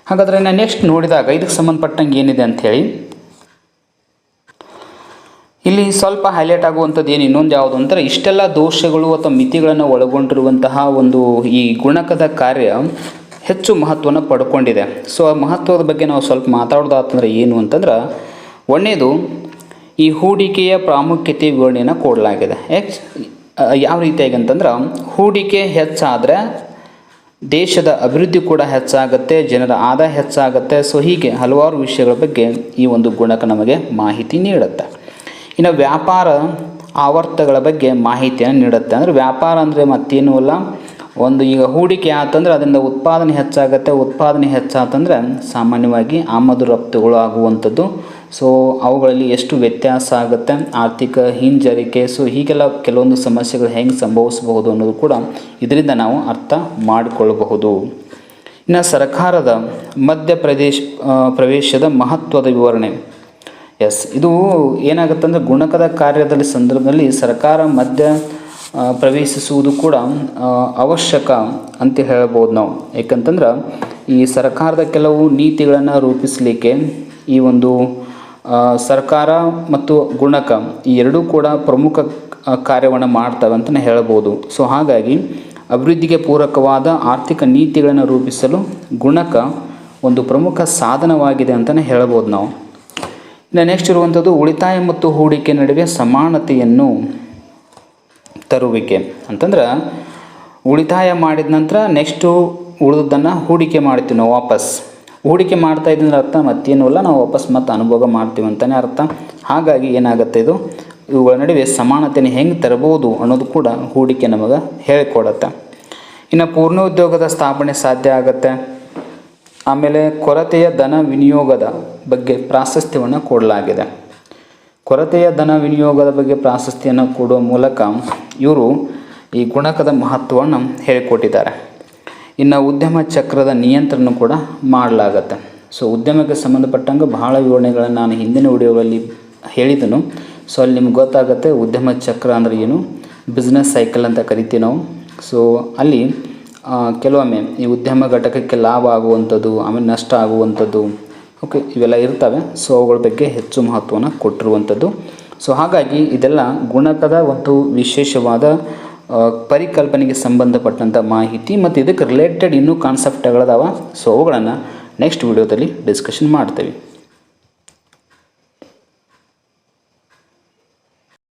ಹಾಗಾದರೆ ನಾನು ನೆಕ್ಸ್ಟ್ ನೋಡಿದಾಗ ಇದಕ್ಕೆ ಸಂಬಂಧಪಟ್ಟಂಗೆ ಏನಿದೆ ಅಂಥೇಳಿ ಇಲ್ಲಿ ಸ್ವಲ್ಪ ಹೈಲೈಟ್ ಆಗುವಂಥದ್ದು ಏನು ಇನ್ನೊಂದು ಯಾವುದು ಅಂದರೆ ಇಷ್ಟೆಲ್ಲ ದೋಷಗಳು ಅಥವಾ ಮಿತಿಗಳನ್ನು ಒಳಗೊಂಡಿರುವಂತಹ ಒಂದು ಈ ಗುಣಕದ ಕಾರ್ಯ ಹೆಚ್ಚು ಮಹತ್ವವನ್ನು ಪಡ್ಕೊಂಡಿದೆ. ಸೊ ಆ ಮಹತ್ವದ ಬಗ್ಗೆ ನಾವು ಸ್ವಲ್ಪ ಮಾತಾಡೋದಾತಂದ್ರೆ ಏನು ಅಂತಂದ್ರೆ ಒಂದನೇದು ಈ ಹೂಡಿಕೆಯ ಪ್ರಾಮುಖ್ಯತೆ ವಿವರಣೆಯನ್ನು ಕೊಡಲಾಗಿದೆ. ಯಾವ ರೀತಿಯಾಗಿ ಅಂತಂದ್ರೆ ಹೂಡಿಕೆ ಹೆಚ್ಚಾದರೆ ದೇಶದ ಅಭಿವೃದ್ಧಿ ಕೂಡ ಹೆಚ್ಚಾಗುತ್ತೆ, ಜನರ ಆದಾಯ ಹೆಚ್ಚಾಗುತ್ತೆ. ಸೊ ಹೀಗೆ ಹಲವಾರು ವಿಷಯಗಳ ಬಗ್ಗೆ ಈ ಒಂದು ಗುಣಕ ನಮಗೆ ಮಾಹಿತಿ ನೀಡುತ್ತೆ. ಇನ್ನು ವ್ಯಾಪಾರ ಆವರ್ತಗಳ ಬಗ್ಗೆ ಮಾಹಿತಿಯನ್ನು ನೀಡುತ್ತೆ. ಅಂದರೆ ವ್ಯಾಪಾರ ಅಂದರೆ ಮತ್ತೇನೂ ಅಲ್ಲ, ಒಂದು ಈಗ ಹೂಡಿಕೆ ಆತಂದ್ರೆ ಅದರಿಂದ ಉತ್ಪಾದನೆ ಹೆಚ್ಚಾಗುತ್ತೆ. ಉತ್ಪಾದನೆ ಹೆಚ್ಚಾತಂದ್ರೆ ಸಾಮಾನ್ಯವಾಗಿ ಆಮದು ರಫ್ತುಗಳು ಆಗುವಂಥದ್ದು. ಸೊ ಅವುಗಳಲ್ಲಿ ಎಷ್ಟು ವ್ಯತ್ಯಾಸ ಆಗುತ್ತೆ, ಆರ್ಥಿಕ ಹಿಂಜರಿಕೆ, ಸೊ ಹೀಗೆಲ್ಲ ಕೆಲವೊಂದು ಸಮಸ್ಯೆಗಳು ಹೆಂಗೆ ಸಂಭವಿಸಬಹುದು ಅನ್ನೋದು ಕೂಡ ಇದರಿಂದ ನಾವು ಅರ್ಥ ಮಾಡಿಕೊಳ್ಳಬಹುದು. ಇನ್ನು ಸರ್ಕಾರದ ಪ್ರವೇಶದ ಮಹತ್ವದ ವಿವರಣೆ. ಇದು ಏನಾಗುತ್ತೆ ಅಂದರೆ ಗುಣಕದ ಕಾರ್ಯದಲ್ಲಿ ಸಂದರ್ಭದಲ್ಲಿ ಸರ್ಕಾರ ಪ್ರವೇಶಿಸುವುದು ಕೂಡ ಅವಶ್ಯಕ ಅಂತ ಹೇಳ್ಬೋದು ನಾವು. ಯಾಕಂತಂದ್ರೆ ಈ ಸರ್ಕಾರದ ಕೆಲವು ನೀತಿಗಳನ್ನು ರೂಪಿಸಲಿಕ್ಕೆ ಈ ಒಂದು ಸರ್ಕಾರ ಮತ್ತು ಗುಣಕ ಈ ಎರಡೂ ಕೂಡ ಪ್ರಮುಖ ಕಾರ್ಯವನ್ನು ಮಾಡ್ತವೆ ಅಂತಲೇ ಹೇಳ್ಬೋದು. ಸೊ ಹಾಗಾಗಿ ಅಭಿವೃದ್ಧಿಗೆ ಪೂರಕವಾದ ಆರ್ಥಿಕ ನೀತಿಗಳನ್ನು ರೂಪಿಸಲು ಗುಣಕ ಒಂದು ಪ್ರಮುಖ ಸಾಧನವಾಗಿದೆ ಅಂತಲೇ ಹೇಳ್ಬೋದು ನಾವು. ಇನ್ನು ನೆಕ್ಸ್ಟ್ ಇರುವಂಥದ್ದು ಉಳಿತಾಯ ಮತ್ತು ಹೂಡಿಕೆ ನಡುವೆ ಸಮಾನತೆಯನ್ನು ತರುವಿಕೆ. ಅಂತಂದ್ರೆ ಉಳಿತಾಯ ಮಾಡಿದ ನಂತರ ನೆಕ್ಸ್ಟು ಉಳಿದದ್ದನ್ನು ಹೂಡಿಕೆ ಮಾಡ್ತೀವಿ ನಾವು. ವಾಪಸ್ ಹೂಡಿಕೆ ಮಾಡ್ತಾ ಇದ್ದಂದ್ರೆ ಅರ್ಥ ಮತ್ತೇನೂ ಅಲ್ಲ, ನಾವು ವಾಪಸ್ ಮತ್ತೆ ಅನುಭವ ಮಾಡ್ತೀವಿ ಅಂತಲೇ ಅರ್ಥ. ಹಾಗಾಗಿ ಏನಾಗುತ್ತೆ, ಇವುಗಳ ನಡುವೆ ಸಮಾನತೆಯನ್ನು ಹೆಂಗೆ ತರಬಹುದು ಅನ್ನೋದು ಕೂಡ ಹೂಡಿಕೆ ನಮಗೆ ಹೇಳಿಕೊಡುತ್ತೆ. ಇನ್ನು ಪೂರ್ಣೋದ್ಯೋಗದ ಸ್ಥಾಪನೆ ಸಾಧ್ಯ ಆಗುತ್ತೆ. ಆಮೇಲೆ ಕೊರತೆಯ ಧನ ವಿನಿಯೋಗದ ಬಗ್ಗೆ ಪ್ರಾಶಸ್ತ್ಯವನ್ನು ಕೊಡಲಾಗಿದೆ. ಕೊರತೆಯ ಧನ ವಿನಿಯೋಗದ ಬಗ್ಗೆ ಪ್ರಾಶಸ್ತ್ಯವನ್ನು ಕೊಡುವ ಮೂಲಕ ಇವರು ಈ ಗುಣಕದ ಮಹತ್ವವನ್ನು ಹೇಳಿಕೊಟ್ಟಿದ್ದಾರೆ. ಇನ್ನು ಉದ್ಯಮ ಚಕ್ರದ ನಿಯಂತ್ರಣ ಕೂಡ ಮಾಡಲಾಗತ್ತೆ. ಸೊ ಉದ್ಯಮಕ್ಕೆ ಸಂಬಂಧಪಟ್ಟಂಗೆ ಬಹಳ ವಿವರಣೆಗಳನ್ನು ನಾನು ಹಿಂದಿನ ವಿಡಿಯೋಗಳಲ್ಲಿ ಹೇಳಿದನು. ಸೊ ಅಲ್ಲಿ ನಿಮ್ಗೆ ಗೊತ್ತಾಗುತ್ತೆ ಉದ್ಯಮ ಚಕ್ರ ಅಂದರೆ ಏನು, ಬಿಸ್ನೆಸ್ ಸೈಕಲ್ ಅಂತ ಕರಿತೀವಿ ನಾವು. ಸೊ ಅಲ್ಲಿ ಕೆಲವೊಮ್ಮೆ ಈ ಉದ್ಯಮ ಘಟಕಕ್ಕೆ ಲಾಭ ಆಗುವಂಥದ್ದು, ಆಮೇಲೆ ನಷ್ಟ ಆಗುವಂಥದ್ದು, ಓಕೆ, ಇವೆಲ್ಲ ಇರ್ತವೆ. ಸೊ ಅವುಗಳ ಬಗ್ಗೆ ಹೆಚ್ಚು ಮಹತ್ವವನ್ನು ಕೊಟ್ಟಿರುವಂಥದ್ದು. ಸೊ ಹಾಗಾಗಿ ಇದೆಲ್ಲ ಗುಣಕದ ಒಂದು ವಿಶೇಷವಾದ ಪರಿಕಲ್ಪನೆಗೆ ಸಂಬಂಧಪಟ್ಟಂಥ ಮಾಹಿತಿ ಮತ್ತು ಇದಕ್ಕೆ ರಿಲೇಟೆಡ್ ಇನ್ನೂ ಕಾನ್ಸೆಪ್ಟ್ಗಳದಾವ. ಸೊ ಅವುಗಳನ್ನು ನೆಕ್ಸ್ಟ್ ವಿಡಿಯೋದಲ್ಲಿ ಡಿಸ್ಕಷನ್ ಮಾಡ್ತೇವೆ.